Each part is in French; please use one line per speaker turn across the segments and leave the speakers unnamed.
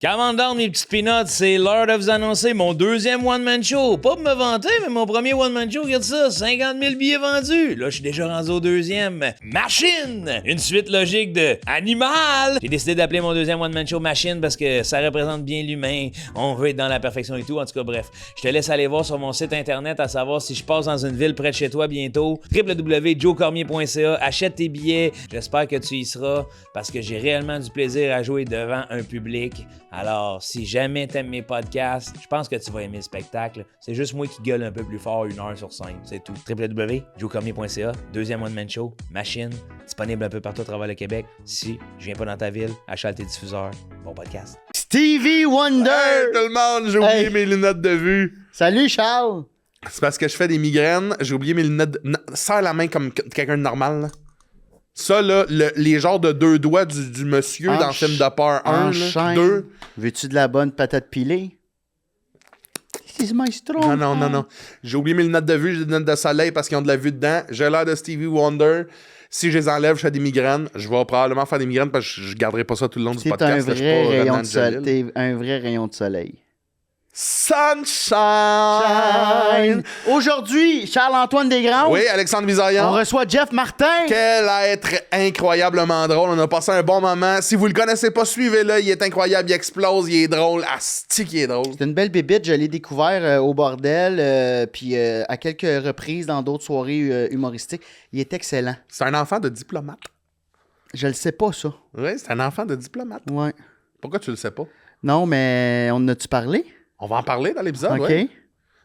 Calme down, mes petites peanuts, c'est l'heure de vous annoncer mon deuxième one-man show. Pas pour me vanter, mais mon premier one-man show, regarde ça, 50 000 billets vendus. Là, je suis déjà rendu au deuxième. Machine! Une suite logique de Animal! J'ai décidé d'appeler mon deuxième one-man show Machine parce que ça représente bien l'humain. On veut être dans la perfection et tout. En tout cas, bref, je te laisse aller voir sur mon site internet à savoir si je passe dans une ville près de chez toi bientôt. www.joecormier.ca. Achète tes billets. J'espère que tu y seras parce que j'ai réellement du plaisir à jouer devant un public. Alors, si jamais t'aimes mes podcasts, je pense que tu vas aimer le spectacle. C'est juste moi qui gueule un peu plus fort 1 heure sur 5, c'est tout. www.joecormier.ca, deuxième one-man show, Machine, disponible un peu partout à travers le Québec. Si je viens pas dans ta ville, achète tes diffuseurs. Bon podcast.
Stevie Wonder!
Hey, tout le monde, j'ai oublié mes lunettes de vue.
Salut Charles!
C'est parce que je fais des migraines, j'ai oublié mes lunettes de... Serre la main comme quelqu'un de normal, là. Ça, là, les genres de 2 doigts du monsieur dans le film de peur 1, 2.
Veux-tu de la bonne patate pilée? This is my strong.
Non. J'ai oublié mes lunettes de vue, j'ai des lunettes de soleil parce qu'ils ont de la vue dedans. J'ai l'air de Stevie Wonder. Si je les enlève, je fais des migraines. Je vais probablement faire des migraines parce que je garderai pas ça tout le long du
C'est
podcast.
un vrai rayon de soleil. T'es un vrai rayon de soleil.
Sunshine!
Aujourd'hui, Charles-Antoine Desgrands.
Oui, Alexandre Bisaillon.
On reçoit Jeff Martin.
Quel être incroyablement drôle. On a passé un bon moment. Si vous le connaissez pas, suivez-le. Il est incroyable, il explose, il est drôle. Asti qu'il est drôle.
C'est une belle bébite. Je l'ai découvert au bordel, puis à quelques reprises dans d'autres soirées humoristiques. Il est excellent.
C'est un enfant de diplomate.
Je le sais pas, ça.
Oui, c'est un enfant de diplomate.
Ouais.
Pourquoi tu le sais pas?
Non, mais on en a-tu parlé?
On va en parler dans l'épisode,
OK.
ouais.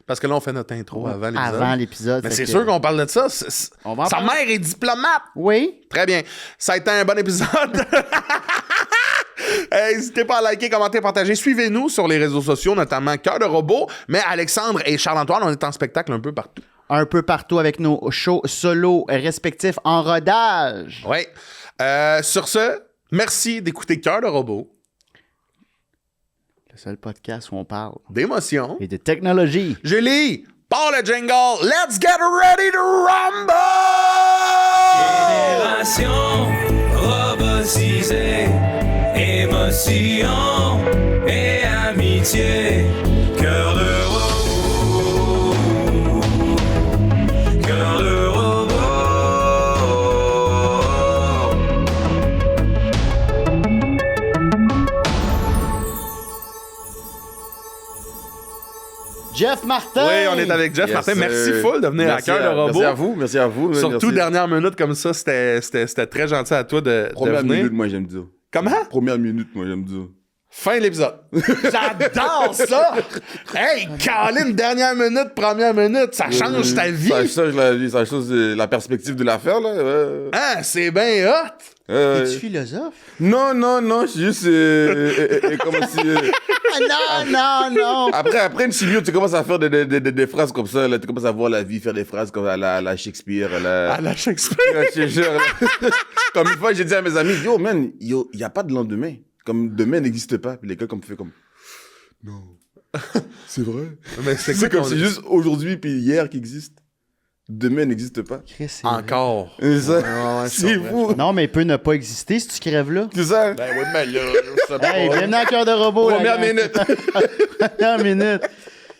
Parce que là, on fait notre intro avant l'épisode.
Avant l'épisode.
Mais c'est sûr qu'on parle de ça.
On va en
Sa
parler.
mère est diplomate.
Oui.
Très bien. Ça a été un bon épisode. N'hésitez pas à liker, commenter, partager. Suivez-nous sur les réseaux sociaux, notamment Cœur de Robot. Mais Alexandre et Charles-Antoine, on est en spectacle un peu partout.
Un peu partout avec nos shows solo respectifs en rodage.
Oui. Sur ce, merci d'écouter Cœur de Robot.
Le seul podcast où on parle.
D'émotion.
Et de technologie.
Julie, part le jingle. Let's get ready to rumble!
Génération robotisée, émotion et amitié. Cœur de robot, cœur de robot.
Jeff Martin!
Oui, on est avec Jeff Martin. Merci full de venir à Cœur de Robot.
Merci à vous.
Surtout
merci.
dernière minute comme ça, c'était très gentil à toi de
Première
venir.
minute, moi j'aime dire.
Comment?
Première minute, moi j'aime dire.
Fin de l'épisode. J'adore ça! Hey, Colin, dernière minute, première minute, ça change ta vie!
Ça change la vie, ça change la perspective de l'affaire, là. Ouais.
Ah, c'est bien hot!
Es-tu philosophe?
Non, je suis juste... comme si...
Non!
Après une chimio, tu commences à faire des phrases comme ça, là. Tu commences à voir la vie, faire des phrases comme à la Shakespeare,
À la Shakespeare!
Je te jure, là. Comme une fois, j'ai dit à mes amis, yo, man, il n'y a pas de lendemain. Comme demain n'existe pas. Puis les gars, comme fait comme... Non. C'est vrai.
Mais
C'est comme c'est juste aujourd'hui puis hier qui existe. Demain n'existe pas.
Chris, c'est
Encore.
Et ça,
Ouais,
c'est fou.
Non, mais il peut ne pas exister si tu crèves là.
C'est ça.
Ben oui, mais là, je sais pas.
Hey, bienvenue à Cœur de Robot. la
Première
gang.
minute.
Première minute.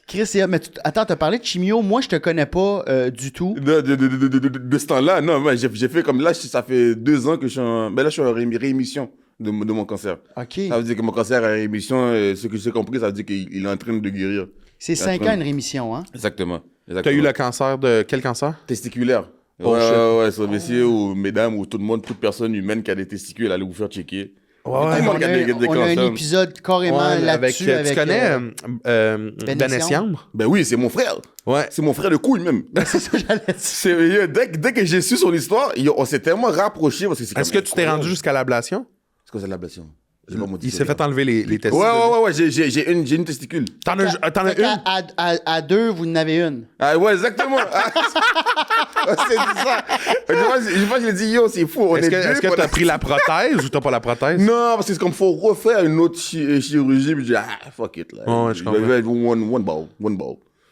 Chris, mais attends, t'as parlé de chimio. Moi, je te connais pas du tout.
De ce temps-là, non, moi, j'ai fait comme là, ça fait 2 ans que je suis en... Ben là, je suis en réémission de mon cancer.
OK.
Ça veut dire que mon cancer est en réémission, ce que j'ai compris, ça veut dire qu'il est en train de guérir.
C'est 5 ans une rémission, hein?
Exactement.
T'as eu le cancer de... Quel cancer?
Testiculaire.
Oh, shit.
Ouais, sur messieurs ou mesdames ou tout le monde, toute personne humaine qui a des testicules, allez vous faire checker.
Ouais,
Tout le monde
On
qui
a,
a des
on a un
cancers.
épisode carrément
Ouais,
là-dessus.
avec, tu connais
Ben
Ben Essiambre?
Ben oui, c'est mon frère.
Ouais.
C'est mon frère de couille même.
C'est ça, j'allais dire.
Dès que j'ai su son histoire, on s'est tellement rapprochés parce que c'est
Est-ce que tu t'es rendu jusqu'à l'ablation?
C'est quoi c'est l'ablation? J'ai pas
Il s'est fait enlever les testicules.
Ouais, j'ai une testicule.
T'en as
Fait
une?
à 2, vous en avez une.
Ah ouais, exactement. C'est ça. Je pense que j'ai dit, yo, c'est fou. On
Est-ce
est
que t'as pris la prothèse ou t'as pas la prothèse?
Non, parce que c'est comme faut refaire une autre chirurgie, puis je dis, fuck it, là.
Ouais, je comprends.
One ball.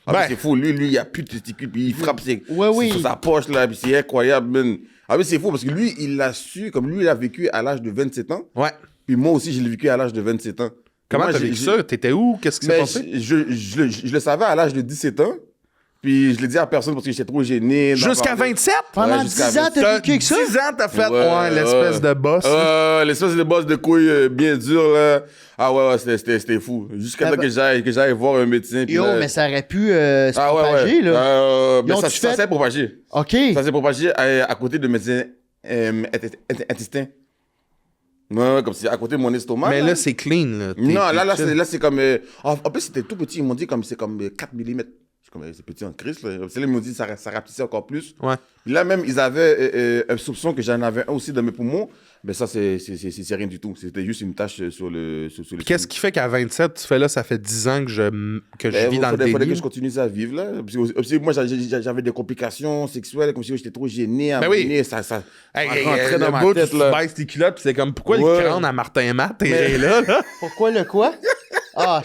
Ah,
Ben.
mais c'est fou, lui, il a plus de testicules, puis il frappe
oui.
sur sa poche, là, puis c'est incroyable, man. Ah oui, c'est fou, parce que lui, il l'a su, comme lui, il a vécu à l'âge de 27 ans,
Ouais.
puis moi aussi, je l'ai vécu à l'âge de 27 ans.
Comment
Moi,
t'as vécu ça? T'étais où? Qu'est-ce qui s'est
Mais
passé?
je le savais à l'âge de 17 ans. Puis je l'ai dit à personne parce que j'étais trop gêné.
Jusqu'à 27?
Pendant
Ouais,
10
jusqu'à
ans, t'as vécu avec ça?
10 ans, t'as fait l'espèce de boss.
L'espèce de boss de couilles bien dur, là. Ah ouais, c'était fou. Jusqu'à temps que j'aille voir un médecin. Puis
Yo,
là,
mais ça aurait pu se propager, là.
Mais
Ils ont-tu
ça s'est propagé.
OK.
Ça s'est propagé à côté de médecin intestin. Ouais, comme si à côté de mon estomac.
Mais là, c'est clean. Là.
Non, là, c'est comme. En plus, c'était tout petit. Ils m'ont dit comme c'est comme 4 mm. C'est petit en crise. Là. Là, ils m'ont dit ça rapetissait encore plus.
Ouais.
Puis là, même, ils avaient un soupçon que j'en avais un aussi dans mes poumons. Mais ça, c'est rien du tout. C'était juste une tache sur le.
Qu'est-ce qui fait qu'à 27, tu fais là, ça fait 10 ans que je vis dans le
Il fallait que
déni?
je continue à vivre là. Parce que moi, j'avais des complications sexuelles, comme si j'étais trop gêné.
Ben oui.
Ça
Hey,
rentrait dans
le
ma
bout,
tête.
tu
Là.
baisses tes culottes, pis c'est comme, pourquoi
Ouais.
le crâne à Martin Matt est là?
Pourquoi le quoi? Ah,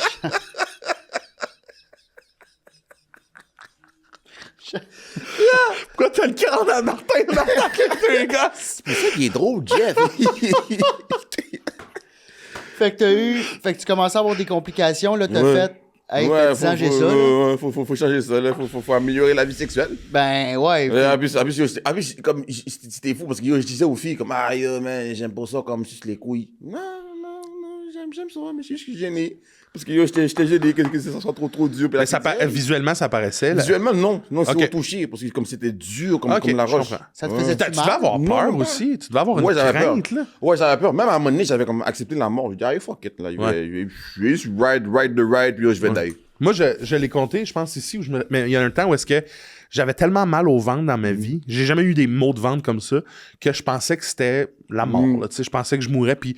Pourquoi t'as le crâne à Martin Matt avec tes gars?
C'est pour ça qu'il est drôle, Jeff.
fait que tu commençais à avoir des complications, là, t'as
Ouais.
fait... Hey, t'as 10 ans, j'ai ça, là.
Faut changer ça, là. Faut améliorer la vie sexuelle.
Ben, ouais.
En plus, comme, c'était fou parce que je disais aux filles, comme, ah, yo, man, j'aime pas ça comme juste les couilles. Non, j'aime ça, mais je suis gêné. Parce que yo, j'étais gêné que ça soit trop dur. Puis
Mais
là,
visuellement, ça paraissait. Là.
visuellement, non, c'est
Ok.
au toucher, parce que comme c'était dur, comme
Ok,
la
je
roche.
comprends.
Ça te
Ouais.
faisait
Tu devais avoir peur
Non,
aussi. Tu devais avoir
Ouais,
une
j'avais peur.
crainte, là.
Ouais, j'avais peur. Même à un moment donné, j'avais comme accepté la mort. Je dis, ah, fuck it, là. Je vais juste ride the ride, puis là, je vais die.
Moi, je l'ai compté, je pense, ici, mais il y a un temps où est-ce que j'avais tellement mal au ventre dans ma vie, j'ai jamais eu des maux de ventre comme ça, que je pensais que c'était la mort. Là, tu sais, je pensais que je mourrais, puis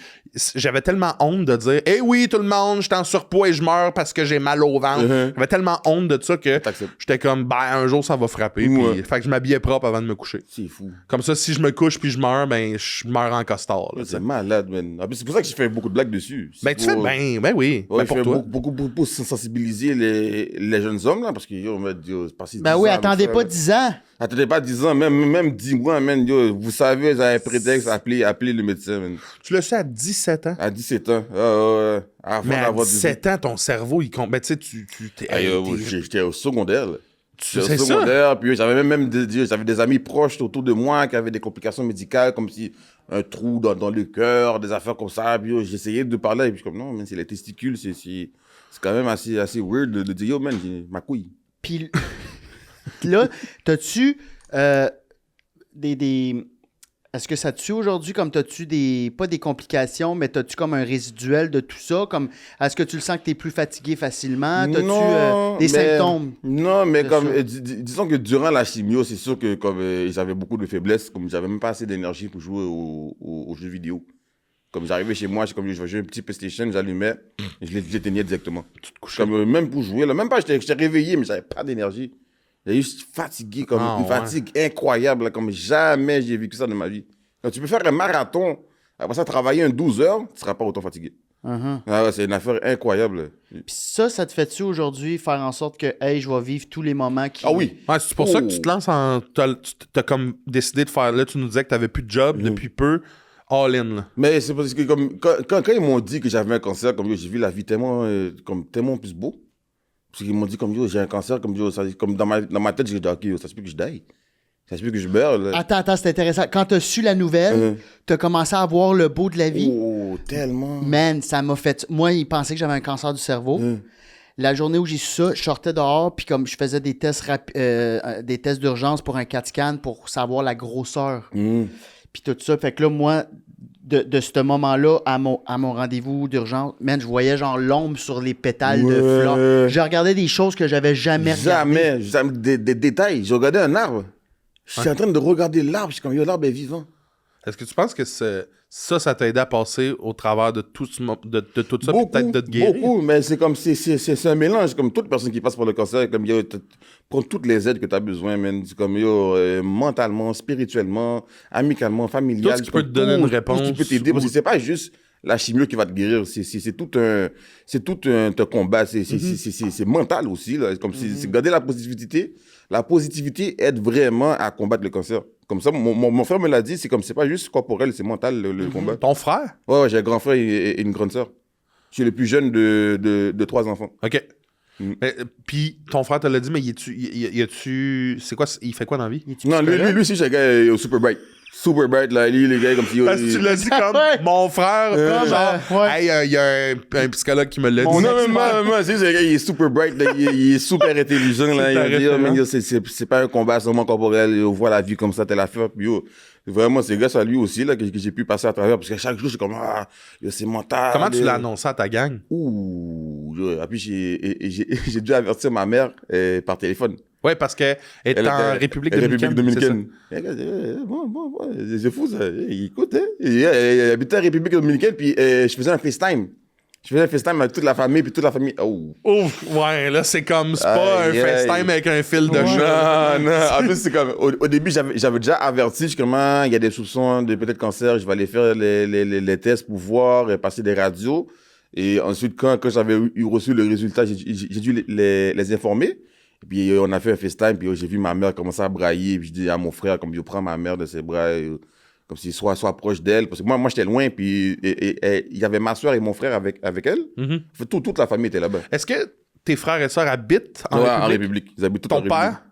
j'avais tellement honte de dire « Eh oui, tout le monde, je suis en surpoids et je meurs parce que j'ai mal au ventre. J'avais tellement honte de ça que
T'acceptes.
j'étais comme « Ben, un jour, ça va frapper.
Ouais.
Puis, fait que je m'habillais propre avant de me coucher.
C'est fou.
Comme ça, si je me couche puis je meurs, ben, je meurs en costard. Là, tu sais.
C'est malade, man. En plus, c'est pour ça que je fais beaucoup de blagues dessus.
Ben, tu fais ben oui.
Ouais,
Ben,
je
pour
fais
toi.
beaucoup pour sensibiliser les jeunes hommes, là, parce que, yo, c'est passé
Ben
10
oui,
ans,
attendez
mon
pas
frère.
10 ans.
Attendez pas 10 ans, même 10 mois, man, yo, vous savez, vous avez un prétexte à appeler le médecin, man.
Tu le sais à 17 ans.
À 17 ans. Avant
Mais à
d'avoir
17 ans, ton cerveau, il compte. Ben, tu sais, tu t'es.
J'étais au secondaire, là.
C'est
J'étais au
ça.
secondaire, puis j'avais j'avais des amis proches autour de moi qui avaient des complications médicales, comme si un trou dans le cœur, des affaires comme ça. Puis j'essayais de parler, et puis je suis comme, non, man, c'est les testicules, c'est quand même assez weird de dire, yo, man, j'ai ma couille.
Puis là, t'as-tu des... Est-ce que ça te tue aujourd'hui, comme t'as-tu des... Pas des complications, mais t'as-tu comme un résiduel de tout ça? Comme, est-ce que tu le sens que t'es plus fatigué facilement? T'as-tu des symptômes?
Non, mais
de
comme,
ça?
disons que durant la chimio, c'est sûr que comme j'avais beaucoup de faiblesses, comme j'avais même pas assez d'énergie pour jouer aux jeux vidéo. Comme j'arrivais chez moi, je vais jouer un petit PlayStation, j'allumais, et je l'éteignais directement. Comme, même pour jouer, là, même pas, j'étais réveillé, mais j'avais pas d'énergie. J'étais juste fatigué, comme une fatigue incroyable, là, comme jamais j'ai vécu ça de ma vie. Quand tu peux faire un marathon, après ça, travailler 12 heures, tu seras pas autant fatigué.
Uh-huh.
Ah ouais, c'est une affaire incroyable.
Puis ça te fait-tu aujourd'hui faire en sorte que, hey, je vais vivre tous les moments qui...
Ah oui.
Ouais, c'est pour ça que tu te lances en. T'as comme décidé de faire. Là, tu nous disais que t'avais plus de job depuis peu. All in, là.
Mais c'est parce que comme, quand ils m'ont dit que j'avais un cancer, comme yo, j'ai vu la vie tellement plus beau. Parce qu'ils m'ont dit comme yo, j'ai un cancer, comme yo, comme dans ma tête, j'ai dit ok, yo, ça se peut que je die. Ça se peut que je meure. Là.
Attends, c'est intéressant. Quand t'as su la nouvelle, t'as commencé à voir le beau de la vie.
Oh, tellement.
Man, ça m'a fait... Moi, ils pensaient que j'avais un cancer du cerveau. La journée où j'ai su ça, je sortais dehors, puis comme je faisais des tests d'urgence pour un CAT scan pour savoir la grosseur. Puis tout ça. Fait que là, moi, de ce moment-là à mon rendez-vous d'urgence, man, je voyais genre l'ombre sur les pétales de fleurs. Je regardais des choses que j'avais jamais regardées.
Jamais des détails. J'ai regardé un arbre. Je suis en train de regarder l'arbre. Je suis comme yo, l'arbre est vivant.
Est-ce que tu penses que ça t'a aidé à passer au travers de tout, de tout ça, puis peut-être de te guérir?
Beaucoup, mais c'est comme c'est un mélange. Comme toute personne qui passe par le cancer, comme yo, prends toutes les aides que tu as besoin, man. C'est comme yo, mentalement, spirituellement, amicalement, familial.
Tout ce qui peut te donner une réponse.
Tout ce qui peut t'aider. Parce que c'est pas juste la chimio qui va te guérir. C'est tout un combat. C'est mental aussi. Là. Comme c'est garder la positivité. La positivité aide vraiment à combattre le cancer. Comme ça, mon frère me l'a dit, c'est comme c'est pas juste corporel, c'est mental le combat.
Ton frère?
Ouais, j'ai un grand frère et une grande sœur. Je suis le plus jeune de 3 enfants.
OK. Puis ton frère te l'a dit, mais y a-tu... C'est quoi? Il fait quoi dans la vie?
Non, lui, c'est un gars super bright. Super bright, là. Lui, les gars, comme si...
Parce que tu l'as dit comme mon frère, genre,
ouais.
hey, il y a un psychologue qui me l'a dit.
Non, moi, c'est un gars, il est super bright, là, il est super intelligent, là. Il dit, mais yo, c'est pas un combat seulement corporel, on voit la vie comme ça, telle affaire, puis yo, vraiment, c'est grâce à lui aussi, là, que j'ai pu passer à travers, parce que chaque jour, je suis comme, yo, c'est mental.
Comment tu l'as annoncé à ta gang?
Ouh, yo, et puis j'ai dû avertir ma mère par téléphone.
Ouais, parce qu'elle est en République dominicaine.
Bon, c'est fou, ça. Écoute, hein. Il habitait en République dominicaine, puis je faisais un FaceTime. Je faisais un FaceTime avec toute la famille, puis toute la famille. Oh.
Ouf, ouais, là, c'est comme, c'est pas un FaceTime avec un fil de chat.
Non. En plus, c'est comme, au début, j'avais déjà averti, justement, il y a des soupçons de peut-être cancer, je vais aller faire les tests pour voir, passer des radios. Et ensuite, quand j'avais reçu le résultat, j'ai dû les informer. Et puis, on a fait un FaceTime, puis j'ai vu ma mère commencer à brailler, puis je dis à mon frère, comme, prends ma mère de ses bras, comme s'il soit proche d'elle, parce que moi j'étais loin, puis il y avait ma soeur et mon frère avec elle. Toute la famille était là-bas.
Est-ce que tes frères et sœurs habitent en République?
En République. Ils habitent tous en
Ton
République.
père?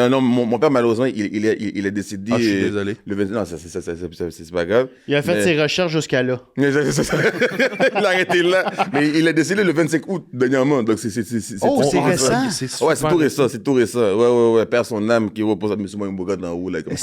Non, mon père, malheureusement, il est décédé.
Ah, je suis désolé.
Le 20... Non, c'est pas grave.
Il a fait ses recherches jusqu'à là.
Il a arrêté là. Mais il est décédé le 25 août dernièrement. Donc c'est
récent.
Ouais, c'est tout récent. Ouais. Père son âme qui repose à M. Moyamboga dans haut. Là, comme...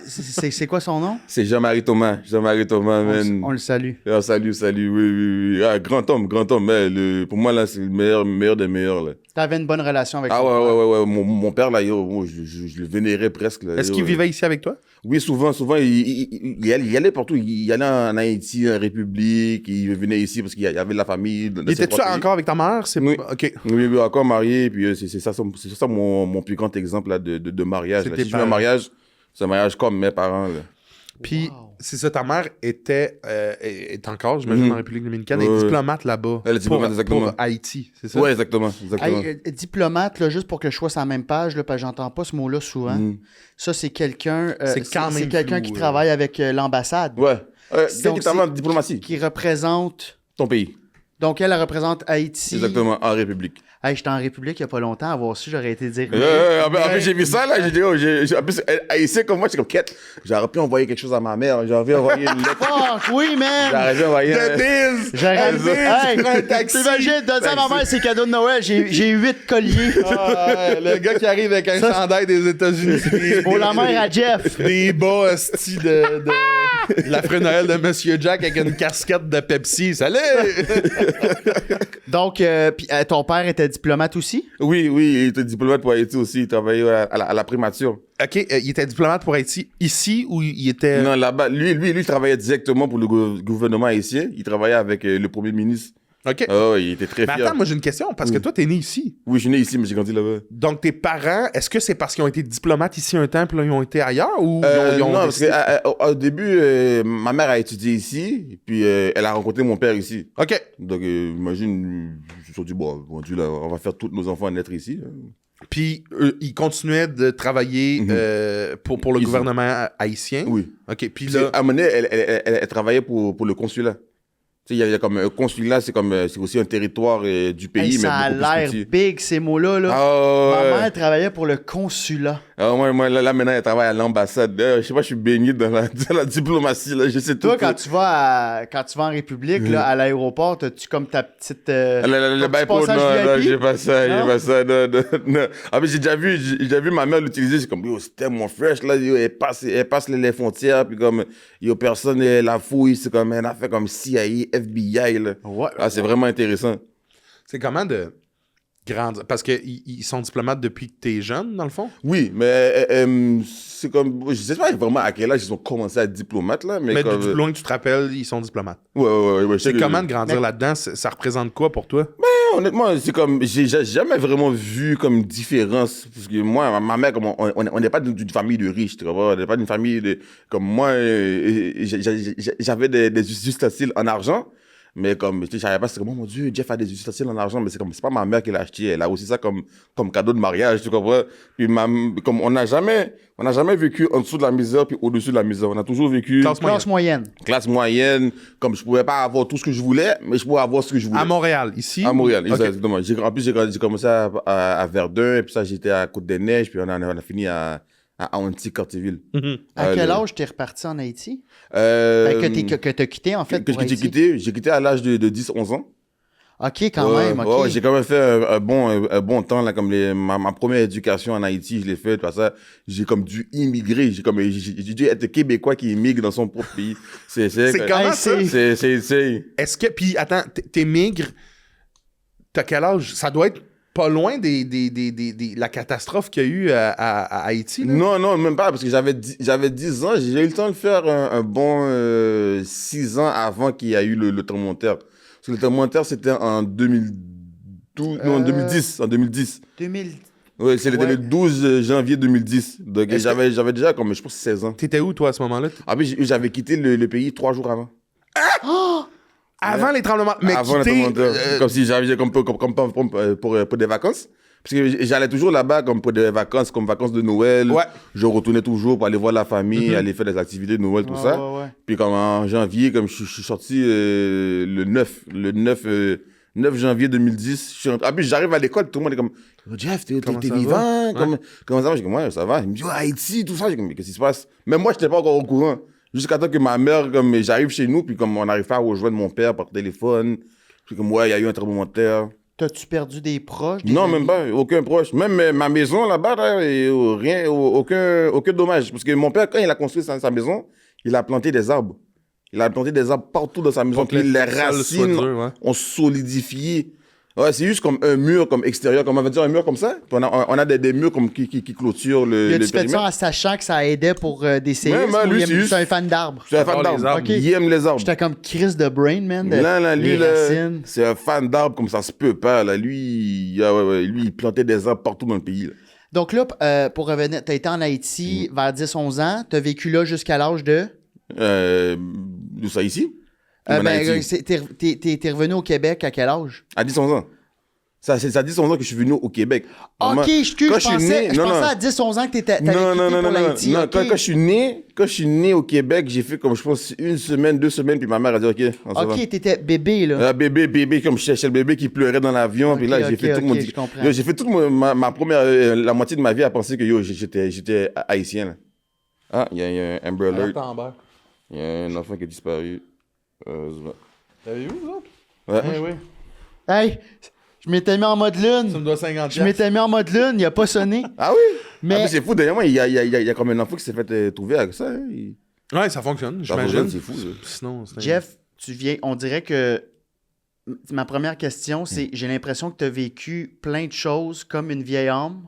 C'est quoi son nom?
C'est Jean-Marie Thomas. Man.
On le salue.
Ah, salut. Oui. Ah, grand homme. Mais pour moi, là, c'est le meilleur des meilleurs. Là.
T'avais une bonne relation avec
son
père.
Ouais. Mon père, là, je le vénérais presque.
Est-ce qu'il vivait ici avec toi?
Oui, souvent, il allait partout. Il allait en Haïti, en République, il venait ici parce qu'il y avait de la famille.
Il était-tu encore avec ta mère?
Oui.
OK.
Oui, encore marié. Puis c'est ça mon plus grand exemple là, de mariage. Là. Si je fais un mariage, c'est un mariage comme mes parents. Là.
Puis, c'est ça, ta mère est encore, j'imagine, en République dominicaine, elle est diplomate là-bas.
Elle est diplomate, exactement.
Pour Haïti, c'est ça?
Oui, exactement.
Diplomate, là, juste pour que je sois sur la même page, là, parce que j'entends pas ce mot-là souvent. Ça, c'est quelqu'un c'est quelqu'un qui travaille avec l'ambassade.
Ouais. C'est qui travaille en diplomatie.
Qui représente...
Ton pays.
Donc, elle représente Haïti.
Exactement, en République.
Hey, j'étais en République il n'y a pas longtemps. Avoir su, j'aurais été dire...
En plus, j'ai vu ça, là. J'ai dit, en plus, Haïtien comme moi, je suis comme quête. J'aurais pu envoyer quelque chose à ma mère. J'aurais pu envoyer une lettre.
Fuck, oui, man!
J'aurais pu envoyer...
J'aurais pu... Hey, t'imagines, donne ça à ma mère, c'est cadeau de Noël. J'ai 8 colliers.
Le gars qui arrive avec un chandail des États-Unis.
Pour la mère à Jeff.
Des bas, hostie, de l'après Noël de Monsieur Jack avec une casquette de Pepsi. Salut!
Donc, ton père était diplomate aussi?
Oui, il était diplomate pour Haïti aussi. Il travaillait à la primature.
OK, il était diplomate pour Haïti ici ou il était...
Non, là-bas. Lui, il travaillait directement pour le gouvernement haïtien. Il travaillait avec le premier ministre.
OK.
Oh, il était très fier.
Mais attends, moi j'ai une question, parce que toi, t'es né ici.
Oui, je suis né ici, mais j'ai grandi là-bas.
Donc, tes parents, est-ce que c'est parce qu'ils ont été diplomates ici un temps, puis là, ils ont été ailleurs, ou ils ont
non, parce qu'au début, ma mère a étudié ici, et puis elle a rencontré mon père ici.
OK.
Donc, imagine, je me suis dit, bon, Dieu, là, on va faire tous nos enfants naître ici.
Puis, ils continuaient de travailler pour le gouvernement haïtien?
Oui.
OK, puis
là...
là...
À un moment donné, elle travaillait pour le consulat. Il y a comme un consulat, c'est aussi un territoire du pays.
Hey, ça a l'air big, ces mots-là. Là. Ma mère travaillait pour le consulat.
Moi, là, maintenant, elle travaille à l'ambassade. Je sais pas, je suis baigné dans la diplomatie. Là. Je sais tout.
Toi, quand tu vas en République, là, à l'aéroport, as-tu comme ta petite...
le bypass, non, j'ai pas ça. Non. Ah, mais j'ai déjà vu ma mère l'utiliser. C'est comme, yo, c'était tellement fresh. Là, yo, elle passe les frontières. Puis comme, yo, personne la fouille. C'est comme, elle a fait comme CIA, FBI. Là.
Ouais,
c'est vraiment intéressant.
C'est comment de grandir? Parce qu'ils sont diplomates depuis que t'es jeune, dans le fond?
Oui, mais c'est comme... Je sais pas vraiment à quel âge ils ont commencé à être diplomates, là. Mais comme...
du loin que tu te rappelles, ils sont diplomates.
Ouais.
C'est comment de grandir là-dedans? Ça représente quoi pour toi?
Ben, honnêtement, c'est comme... J'ai jamais vraiment vu comme une différence. Parce que moi, ma mère, comme on n'est pas d'une famille de riches, tu vois. On n'est pas d'une famille de... Comme moi, j'avais des ustensiles en argent. Mais comme, tu sais, je savais pas, c'est comme, oh mon Dieu, Jeff a des ustensiles en argent, mais c'est pas ma mère qui l'a acheté, elle a aussi ça comme cadeau de mariage, tu comprends? Puis comme on n'a jamais vécu en dessous de la misère puis au-dessus de la misère. On a toujours vécu
Classe moyenne.
classe moyenne, comme je pouvais pas avoir tout ce que je voulais, mais je pouvais avoir ce que je voulais.
À Montréal, ici?
À Montréal,
Ok.
exactement. En plus, j'ai commencé à Verdun, et puis ça, j'étais à Côte-des-Neiges, puis on a fini à Antique-Cartierville.
À quel
le-
âge t'es reparti en Haïti?
Euh,
Que t'as quitté, en fait,
que
pour
j'ai
Haïti?
quitté à l'âge de 10-11 ans.
OK, quand même, OK.
Ouais, j'ai quand même fait un bon temps, là, comme ma première éducation en Haïti, je l'ai faite, parce que j'ai comme dû immigrer, j'ai dû être Québécois qui immigre dans son propre pays.
C'est comment ça?
C'est
Est-ce que... Puis, attends, t'émigres, t'as quel âge? Ça doit être pas loin la catastrophe qu'il y a eu à Haïti, là?
Non, même pas, parce que j'avais 10 ans, j'ai eu le temps de faire un bon 6 ans avant qu'il y a eu le tremblement de terre. Parce que le tremblement de terre, c'était en 2012, non, en 2010,
2000...
Oui, c'était
Ouais.
le 12 janvier 2010. Donc,
Est-ce
j'avais déjà, comme, je pense, 16 ans.
T'étais où, toi, à ce moment-là?
Ah, puis j'avais quitté le pays 3 jours avant.
Avant les tremblements. Mais
Avant le
quitter,
tremblement de terre. Comme si j'avais comme pour des vacances. Parce que j'allais toujours là-bas comme pour des vacances, comme vacances de Noël.
Ouais.
Je retournais toujours pour aller voir la famille, aller faire des activités de Noël, tout
Ouais,
ça.
ouais, ouais.
Puis comme en janvier, comme je suis sorti le 9 janvier 2010. Ah, puis j'arrive à l'école, tout le monde est comme, oh, Jeff, t'es
Comment ça
vivant?
va?
Comment ça va? Je dis, ouais, ça va. Il me dit, oh, Haïti, tout ça. Je dis, mais qu'est-ce qui se passe? Même moi, je n'étais pas encore au courant. Jusqu'à temps que ma mère, comme j'arrive chez nous, puis comme on n'arrive pas à rejoindre mon père par téléphone. Puis comme, ouais, il y a eu un tremblement de terre.
T'as-tu perdu des proches? Des
Non,
amis?
même pas, aucun proche. Même ma maison là-bas, là, et, rien, aucun dommage. Parce que mon père, quand il a construit sa maison, il a planté des arbres. Il a planté des arbres partout dans sa maison.
Pour que
Puis les
le sol soit
racines
dur, ouais.
ont solidifié. Ouais, c'est juste comme un mur comme extérieur, comme on va dire un mur comme ça. Puis on a des murs comme qui clôturent le
Y a-tu fait ça
périmètre.
en sachant que ça aidait pour des séismes?
Ouais, lui,
ou
c'est juste-
c'est un fan d'arbres?
C'est un fan
J'adore les
d'arbres.
arbres.
Ok.
Il aime les arbres.
J'étais comme Chris de Brain, man.
Là, lui,
les
là,
racines.
c'est un fan d'arbres comme ça se peut pas. Là. Lui, lui, il plantait des arbres partout dans le pays. Là.
Donc là, pour revenir, t'as été en Haïti vers 10-11 ans. T'as vécu là jusqu'à l'âge de...
D'où ça ici? En Haïti.
T'es revenu au Québec à quel âge?
À 10-11 ans. Ça a 10-11 ans que je suis venu au Québec. Vraiment,
Ok, excuse,
quand
je pensais
non,
à 10-11 ans que t'avais quitté
non,
pour l'Haïti.
non.
ok.
Quand je suis né au Québec, j'ai fait comme, je pense, 1 semaine, 2 semaines, puis ma mère a dit, OK, on s'en va.
Ok, t'étais bébé, là.
Bébé, comme je cherchais le bébé qui pleurait dans l'avion, puis là,
Ok,
j'ai fait tout mon...
je comprends.
Yo, j'ai fait toute ma première... la moitié de ma vie à penser que, yo, j'étais haïtien, là. Ah, il y a un Amber Alert. Il y a un enfant qui a disparu.
T'avais vu, vous autres?
Ouais.
oui.
Hey, je m'étais mis en mode lune.
me dois 50
Je m'étais mis en mode lune, il a pas sonné.
Ah oui?
Mais-
Ah, mais c'est fou, dernièrement, il y a comme un enfant qui s'est fait trouver avec ça. Hein.
Ouais, ça fonctionne,
Ça
j'imagine.
fonctionne, c'est fou, ça.
Sinon, c'est...
Jeff, tu viens, on dirait que ma première question, c'est j'ai l'impression que tu as vécu plein de choses comme une vieille âme.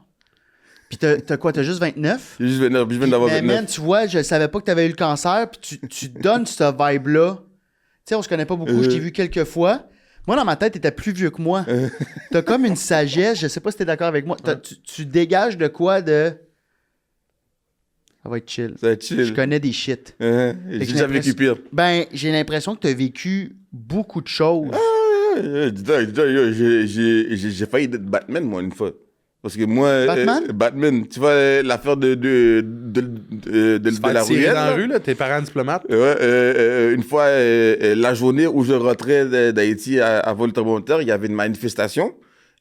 Puis t'as quoi, t'as juste 29?
Je viens d'avoir
Mais
29.
man, tu vois, je savais pas que tu avais eu le cancer, puis tu donnes ce vibe-là. Tu sais, on se connaît pas beaucoup, je t'ai vu quelques fois. Moi, dans ma tête, t'étais plus vieux que moi. T'as comme une sagesse, je sais pas si t'es d'accord avec moi. Tu dégages de quoi de... Ça va être chill.
Ça va être chill.
Je connais des shit.
J'ai
Fait que
déjà vécu pire.
Ben, j'ai l'impression que t'as vécu beaucoup de choses.
Dis-toi, yo, j'ai failli être Batman, moi, une fois. Parce que moi...
Batman?
Batman. Tu vois, l'affaire de la
tirer
ruelle.
dans la
là?
rue, là, tes parents diplomates.
Ouais, une fois, la journée où je rentrais d'Haïti avant le tremblement de terre, il y avait une manifestation.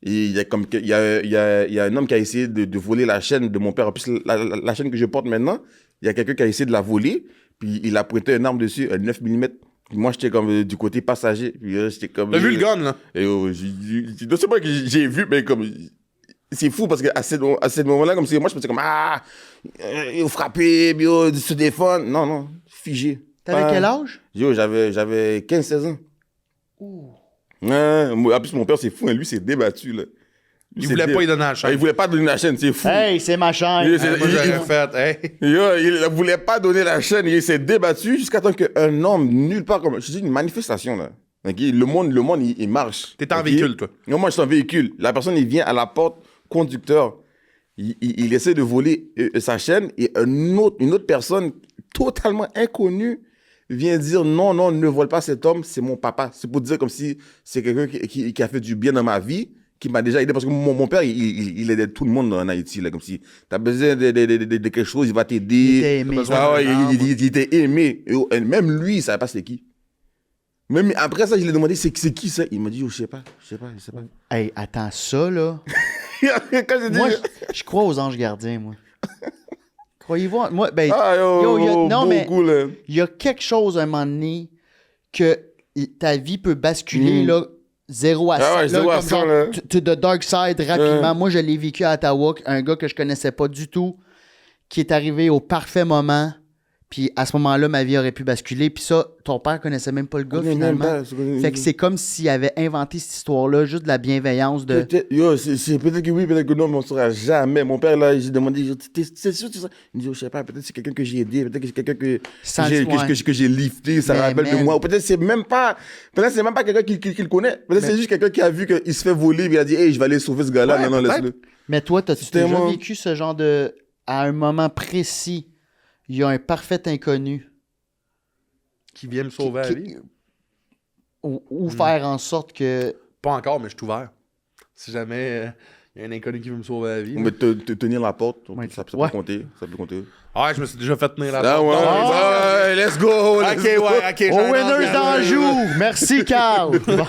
Et il y a un homme qui a essayé de voler la chaîne de mon père. En plus, la chaîne que je porte maintenant, il y a quelqu'un qui a essayé de la voler. Puis il a prêté une arme dessus, un 9 mm. Puis moi, j'étais comme du côté passager. Puis j'étais comme...
T'as vu le gun, là?
Et non seulement que j'ai vu, mais comme... C'est fou parce qu'à ce moment-là, comme si moi, je me disais comme, il faut frapper, bio, se défendre. Non, figé.
T'avais quel âge?
Yo, j'avais 15-16 ans. En plus, mon père, c'est fou, hein, lui, s'est débattu, là. Lui,
Il voulait pas y donner la
Ah,
chaîne.
il voulait pas donner la chaîne, c'est fou.
Hey, c'est ma chaîne.
Il-
Moi, j'aurais fait, hey.
Yo, il voulait pas donner la chaîne, il s'est débattu jusqu'à temps qu'un homme, nulle part, comme, je dis une manifestation, là. Ok, le monde, il marche.
T'es en
Ok?
véhicule, toi.
Non, moi, je suis en véhicule. La personne, il vient à la porte, conducteur. Il essaie de voler sa chaîne et une autre personne totalement inconnue vient dire non, non, ne vole pas cet homme, c'est mon papa. C'est pour dire comme si c'est quelqu'un qui a fait du bien dans ma vie, qui m'a déjà aidé. Parce que mon père, il aidait tout le monde en Haïti. Là, comme si t'as besoin de quelque chose, il va t'aider.
Il était aimé.
Ah ouais, il était aimé. Et même lui, il savait pas c'est qui. Même après ça, je lui ai demandé c'est qui ça. Il m'a dit, je sais pas.
Hey, attends, ça, là.
Quand j'ai dit...
Moi, je crois aux anges gardiens, moi. Croyez-vous? Moi, ben,
non, mais
il y a quelque chose à un moment donné que ta vie peut basculer, là, 0 à 100.
ouais, 0 à 100, là.
To the dark side, rapidement. Moi, je l'ai vécu à Ottawa, un gars que je connaissais pas du tout, qui est arrivé au parfait moment. Puis à ce moment-là, ma vie aurait pu basculer. Puis ça, ton père connaissait même pas le gars, finalement. Fait que c'est comme s'il avait inventé cette histoire-là, juste de la bienveillance de...
Peut-être que oui, peut-être que non, mais on ne saura jamais. Mon père, là, j'ai demandé, c'est sûr, c'est ça. Il me dit, je sais pas, peut-être que c'est quelqu'un que j'ai aidé, peut-être que c'est quelqu'un que j'ai lifté, ça rappelle de moi. Ou peut-être que c'est même pas quelqu'un qui le connaît. Peut-être que c'est juste quelqu'un qui a vu qu'il se fait voler, puis il a dit, hey, je vais aller sauver ce gars-là. Non, laisse-le.
Mais toi, t'as-tu déjà vécu ce genre de... À un moment précis, il y a un parfait inconnu
Qui vient me sauver la vie.
Ou faire en sorte que...
Pas encore, mais je suis ouvert. Si jamais il y a un inconnu qui veut me sauver la vie.
Mais te tenir la porte, ça peut compter.
Ouais, je me suis déjà fait tenir la
porte. Ouais, let's go!
Ok.
Au Winners d'Anjou! Merci, Carl! Bon.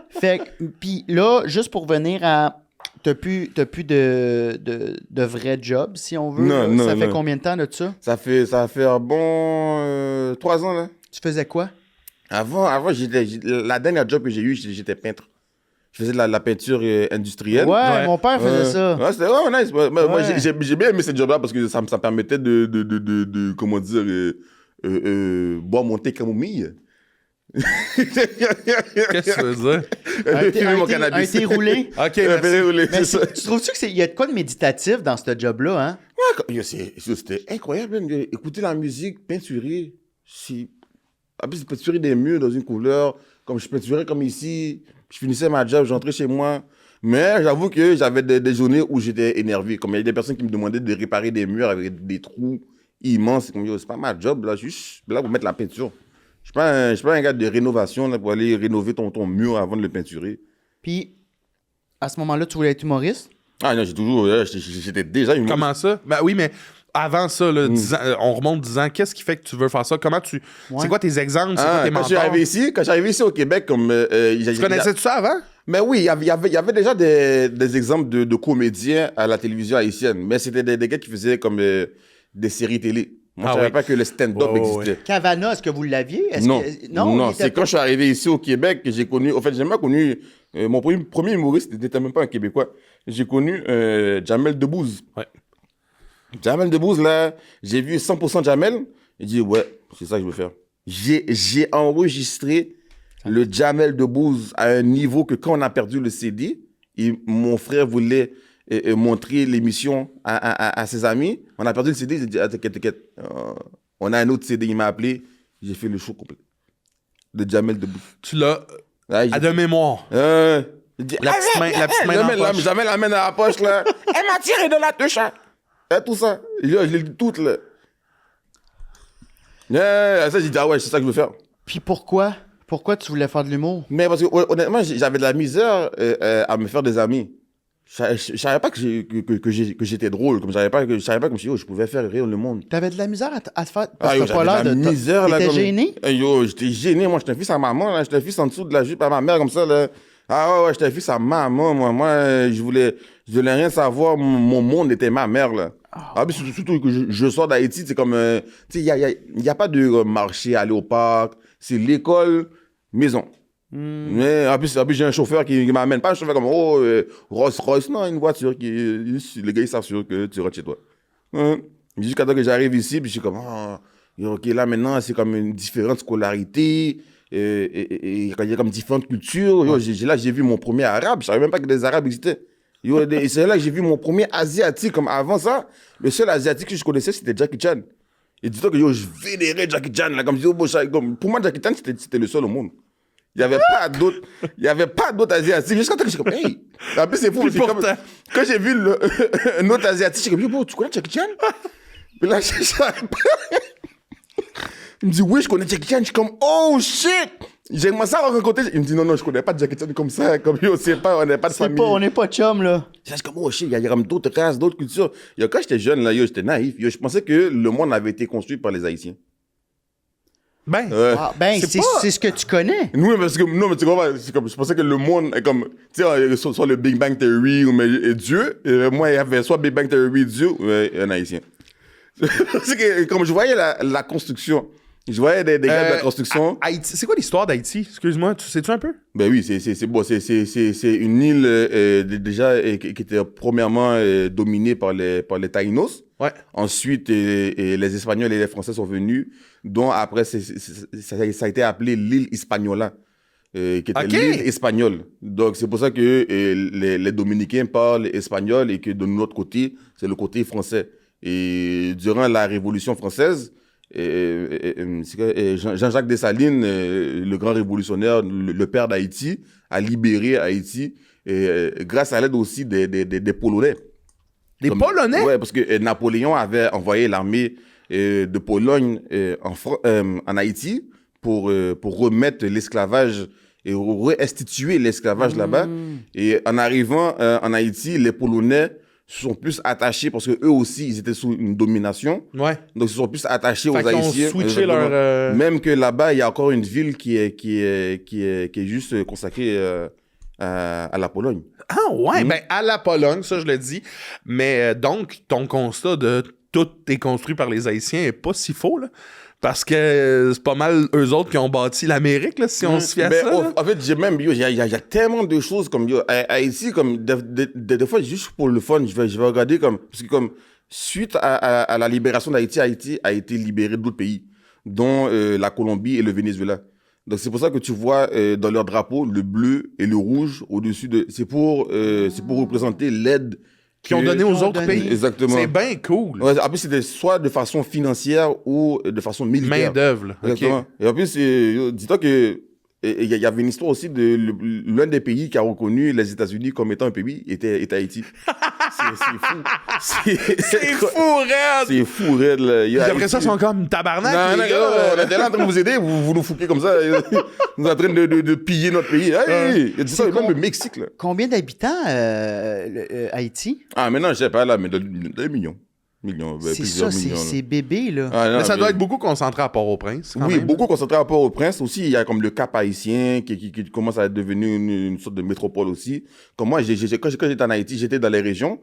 Fait que, pis là, juste pour venir à... T'as plus de vrai job, si on veut.
Non,
ça fait combien de temps de ça?
Ça fait un bon 3 ans, là.
Tu faisais quoi?
Avant la dernière job que j'ai eue, j'étais peintre. Je faisais de la peinture industrielle.
Ouais, mon père faisait ça.
Ouais, c'était vraiment nice. Moi, j'ai bien aimé ce job-là parce que ça me permettait de comment dire, boire mon thé camomille.
Qu'est-ce que tu veux dire?
Un thé roulé?
Ok,
roulé. Mais tu trouves-tu qu'il y a de quoi de méditatif dans ce job-là, hein?
Ouais, c'était incroyable. Écouter la musique, peinturer. En plus, peinturer des murs dans une couleur. Comme je peinturais comme ici. Je finissais ma job, j'entrais chez moi. Mais j'avoue que j'avais des journées où j'étais énervé. Comme il y a des personnes qui me demandaient de réparer des murs avec des trous immenses. Comme, c'est pas ma job, là. Je suis là pour mettre la peinture. Je suis pas un gars de rénovation là, pour aller rénover ton mur avant de le peinturer.
Puis, à ce moment-là, tu voulais être humoriste?
Ah non, j'étais déjà humoriste.
Comment ça? Ben oui, mais avant ça, là, 10 ans, on remonte 10 ans. Qu'est-ce qui fait que tu veux faire ça? Comment tu... Ouais. C'est quoi tes exemples? C'est quoi tes mentors?
Quand je suis arrivé ici au Québec, comme...
tu connaissais-tu ça avant?
Mais oui, il y avait déjà des exemples de comédiens à la télévision haïtienne. Mais c'était des gars qui faisaient comme des séries télé. Moi, je ne savais pas que le stand-up existait.
Oui. Cavana, est-ce que vous l'aviez?
Non, c'est quand je suis arrivé ici au Québec que j'ai connu... En fait, j'ai même connu... mon premier humoriste n'était même pas un Québécois. J'ai connu Jamel Debbouze.
Ouais.
Jamel Debbouze, là, j'ai vu 100% Jamel. J'ai dit, ouais, c'est ça que je veux faire. J'ai enregistré le Jamel Debbouze à un niveau que quand on a perdu le CD, mon frère voulait... montrer l'émission à ses amis. On a perdu le CD, j'ai dit, t'inquiète. On a un autre CD, il m'a appelé. J'ai fait le show complet. De Jamel Debbouze.
Tu l'as à de mémoire.
Dit,
la petite main dans la poche.
Jamel la main dans la poche, là. Elle m'a tiré de la touche. Et tout ça. Je l'ai dit toute, là. Ça, j'ai dit, ah ouais, c'est ça que je veux faire.
Puis pourquoi? Pourquoi tu voulais faire de l'humour?
Mais parce que, honnêtement, j'avais de la misère à me faire des amis. Je savais pas que j'étais drôle, comme je savais pas comme je pouvais faire rire le monde.
T'avais de la misère à te faire parce
que t'as pas l'air de misère là.
T'étais gêné?
J'étais gêné, moi j'étais un fils à maman là, j'étais un fils en dessous de la jupe à ma mère comme ça là. Ah ouais, j'étais un fils à maman moi je voulais rien savoir, mon monde était ma mère là. Ah mais surtout que je sors d'Haïti, c'est comme tu sais il y a pas de marché, aller au parc, c'est l'école, maison. Mais en plus j'ai un chauffeur qui m'amène, pas un chauffeur comme Rolls Royce, non, une voiture qui les gars ils s'assurent que tu rentres chez toi. Jusqu'à temps que j'arrive ici, puis je suis comme ok, là maintenant c'est comme une différente scolarité et il y a comme différentes cultures. Là j'ai vu mon premier arabe, je savais même pas que des arabes existaient. Et c'est là que j'ai vu mon premier asiatique. Comme avant ça, le seul asiatique que je connaissais c'était Jackie Chan. Et dis-toi que je vénérais Jackie Chan là, comme pour moi Jackie Chan c'était le seul au monde. Il n'y avait pas d'autres asiatiques. Jusqu'à temps que je suis comme, hey! En plus, c'est fou. Quand j'ai vu un autre asiatique, je suis comme, yo, tu connais Jackie Chan? Mais là, je savais pas. Il me dit, oui, je connais Jackie Chan. Je suis comme, oh shit! J'ai commencé à rencontrer. Il me dit, non, je connais pas Jackie Chan comme ça. Comme yo, c'est pas, on n'est pas de famille.
On n'est pas chum, là.
Je suis comme, oh shit, il y a comme d'autres races, d'autres cultures. Yo, quand j'étais jeune, là, yo, j'étais naïf. Yo, je pensais que le monde avait été construit par les Haïtiens.
Ben,
Ah, ben,
C'est
c'est
pas-
c'est ce que tu connais.
Non, parce que, non, mais tu comprends, c'est comme, je pensais que le monde est comme, tu sais, soit le Big Bang Theory ou et Dieu. Et moi, il y avait soit Big Bang Theory, Dieu ou un Haïtien. C'est que, comme je voyais la construction, je voyais des gars de la construction.
Haïti, c'est quoi l'histoire d'Haïti? Excuse-moi, tu sais-tu un peu?
Ben oui, c'est bon, c'est une île déjà qui était premièrement dominée par les Taïnos.
Ouais.
Ensuite, et les Espagnols et les Français sont venus, dont après, ça a été appelé l'île Hispaniola, qui était
Ok.
l'île espagnole. Donc, c'est pour ça que les Dominicains parlent espagnol et que de notre côté, c'est le côté français. Et durant la Révolution française, Jean-Jacques Dessalines, le grand révolutionnaire, le père d'Haïti, a libéré Haïti grâce à l'aide aussi des Polonais.
Des Polonais?
Ouais, parce que Napoléon avait envoyé l'armée de Pologne en Haïti pour remettre l'esclavage et réinstituer l'esclavage là-bas. Et en arrivant en Haïti, les Polonais se sont plus attachés parce que eux aussi, ils étaient sous une domination.
Ouais.
Donc, ils se sont plus attachés
Fait
aux
qu'ils ont
Haïtiens.
switché
Exactement.
leur,
Même que là-bas, il y a encore une ville qui est juste consacrée à la Pologne.
Ah ouais, ben à la Pologne, ça je le dis. Mais donc, ton constat de tout est construit par les Haïtiens est pas si faux, là. Parce que c'est pas mal eux autres qui ont bâti l'Amérique, là, si on se fie à ça. Là.
En fait, j'ai même, il y a tellement de choses comme, Haïti, comme, des fois, juste pour le fun, je vais regarder comme, parce que comme, suite à la libération d'Haïti, Haïti a été libéré d'autres pays, dont la Colombie et le Venezuela. Donc, c'est pour ça que tu vois dans leur drapeau le bleu et le rouge au-dessus de. C'est pour représenter l'aide
Qui ont donné aux autres
donné.
pays.
Exactement.
C'est bien cool.
Ouais, en plus, c'était soit de façon financière ou de façon militaire.
Main-d'œuvre, là.
Exactement.
OK.
Et en plus, dis-toi que il y avait une histoire aussi de l'un des pays qui a reconnu les États-Unis comme étant un pays était Haïti. C'est fou.
C'est fou, raide!
C'est fou, raide, là.
Puis après ça, ils sont comme tabarnak,
Non,
les
non,
gars.
on était là en train de vous aider, vous nous foutez comme ça. Vous êtes en train de piller notre pays. Hey, dis ça, même le Mexique, là.
Combien d'habitants, Haïti?
Ah, maintenant, je sais pas, là, mais des millions. Millions,
C'est
plusieurs
ça,
millions. là.
c'est bébé, là.
Ah, non,
Mais ça
mais-
doit être beaucoup concentré à Port-au-Prince. quand
Oui,
même,
beaucoup concentré à Port-au-Prince. Aussi, il y a comme le Cap haïtien qui commence à devenir une sorte de métropole aussi. Comme moi, quand j'étais en Haïti, j'étais dans les régions.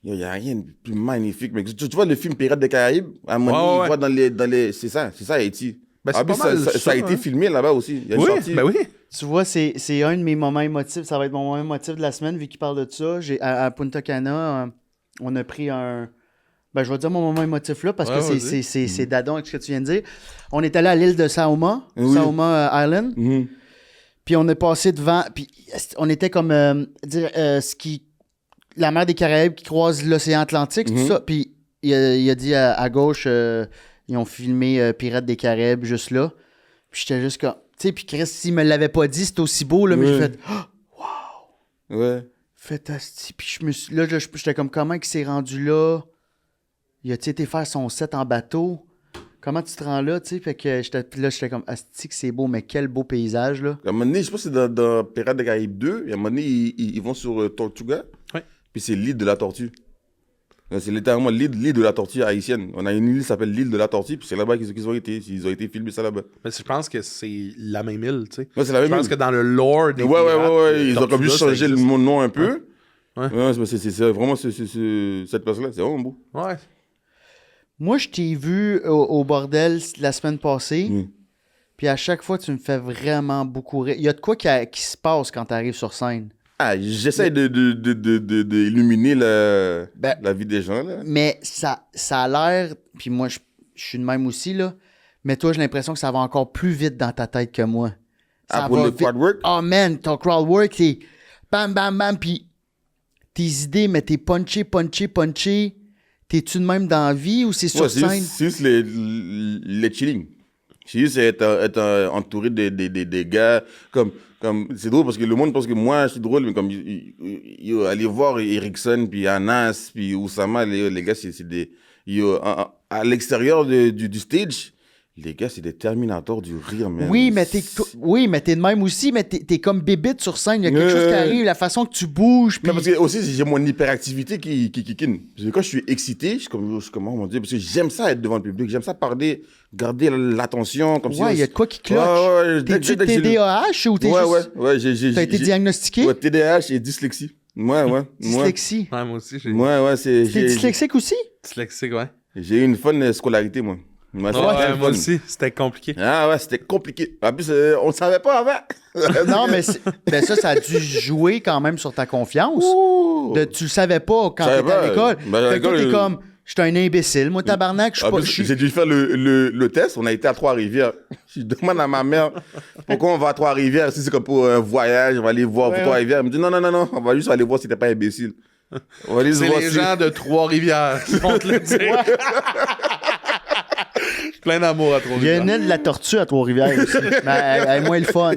Il n'y a rien de plus magnifique. Mais tu vois le film Pirates des Caraïbes? À un moment donné,
Ouais,
il
ouais.
voit dans les... C'est ça Haïti.
Ben, c'est
Ah,
pas
puis
mal
ça a été
hein.
filmé là-bas aussi. Il y a une
Oui,
sortie.
ben oui.
Tu vois, c'est un de mes moments émotifs. Ça va être mon moment émotif de la semaine, vu qu'il parle de ça. À Punta Cana, on a pris un... Ben, je vais dire mon moment émotif là, parce
Ouais,
que
vas-y.
c'est d'adon avec ce que tu viens de dire. On est allé à l'île de Saoma,
Oui.
Saoma Island,
Mhm.
puis on est passé devant, puis on était comme, la mer des Caraïbes qui croise l'océan Atlantique, tout ça. Puis il a dit à gauche, ils ont filmé Pirates des Caraïbes juste là. Puis j'étais juste comme, tu sais, puis Chris, s'il me l'avait pas dit, c'était aussi beau, là, mais j'ai
Ouais.
fait,
Ouais.
fantastique. Puis j'étais comme, comment il s'est rendu là? Il a-tu été faire son set en bateau? Comment tu te rends là, tu sais? Fait que j'étais comme, asti que c'est beau, mais quel beau paysage, là.
À un moment donné, je pense que c'est dans Pirates des Caraïbes 2, et à un moment donné, ils vont sur Tortuga.
Ouais.
Puis c'est l'île de la Tortue. C'est littéralement l'île de la Tortue haïtienne. On a une île qui s'appelle l'île de la Tortue, puis c'est là-bas qu'ils ont été. Ils ont été filmés ça là-bas.
Mais je pense que c'est la même île, tu sais.
Ouais, c'est la
Je
même
pense
île.
que dans le lore des
Ouais,
pirates,
Ils ont comme juste
Tortuga, ça
changé le
existe.
nom un peu.
Ouais.
Ouais, c'est vraiment cette place-là. C'est vraiment beau.
Ouais.
Moi, je t'ai vu au bordel la semaine passée,
Mm.
puis à chaque fois, tu me fais vraiment beaucoup rire. Il y a de quoi qui se passe quand tu arrives sur scène.
Ah, j'essaie d'illuminer
Ben-
la vie des gens, là.
Mais ça a l'air, puis moi, je suis de même aussi, là, mais toi, j'ai l'impression que ça va encore plus vite dans ta tête que moi. Ça
Ah, pour
va
le
vite.
crowd work?
Oh man, ton crowd work, c'est bam, bam, bam, puis tes idées, mais t'es punché. T'es-tu de même dans la vie ou c'est sur
Ouais, c'est
scène?
juste les chilling. C'est juste être entouré des gars comme c'est drôle parce que le monde pense que moi je suis drôle, mais comme aller voir Erickson puis Anas puis Oussama, les gars c'est des à l'extérieur du stage Les gars, c'est des Terminators du rire, man.
Oui, mais t'es de même aussi, mais t'es comme bébite sur scène. Il y a quelque chose qui arrive, la façon que tu bouges.
Mais
Puis...
parce que aussi, j'ai mon hyperactivité qui kick-in. Parce que quand je suis excité, je suis comme, oh mon Dieu, parce que j'aime ça être devant le public, j'aime ça parler, garder l'attention. Comme
Ouais, il y a de quoi qui cloche.
Ouais,
T'es-tu TDAH ou t'es juste...
Ouais,
T'as été diagnostiqué?
Ouais, TDAH et dyslexie. Ouais.
Dyslexie.
Ouais, moi aussi, j'ai
Ouais,
T'es dyslexique aussi?
dyslexique, ouais.
J'ai eu une fun scolarité, moi.
Ouais,
c'était
moi
fun.
aussi, c'était compliqué.
Ah ouais, c'était compliqué. En plus, on le savait pas avant.
Non, mais ça a dû jouer quand même sur ta confiance. Tu le savais pas quand
savais
t'étais à
pas.
l'école.
Ben, à
Fait que toi, t'es
l'école,
comme, je suis un imbécile, moi, tabarnak, je suis
En
pas...
plus, j'ai dû faire le test. On a été à Trois-Rivières. Je demande à ma mère pourquoi on va à Trois-Rivières. Si c'est comme pour un voyage, on va aller voir pour Trois-Rivières. Elle me dit non, on va juste aller voir si t'es pas imbécile. On va aller
C'est
voir
les
si-
gens de Trois-Rivières qui vont te le dire. Plein d'amour à
Il y a
Trois-Rivières.
une aile de la tortue à Trois-Rivières aussi. Mais elle est moins le fun.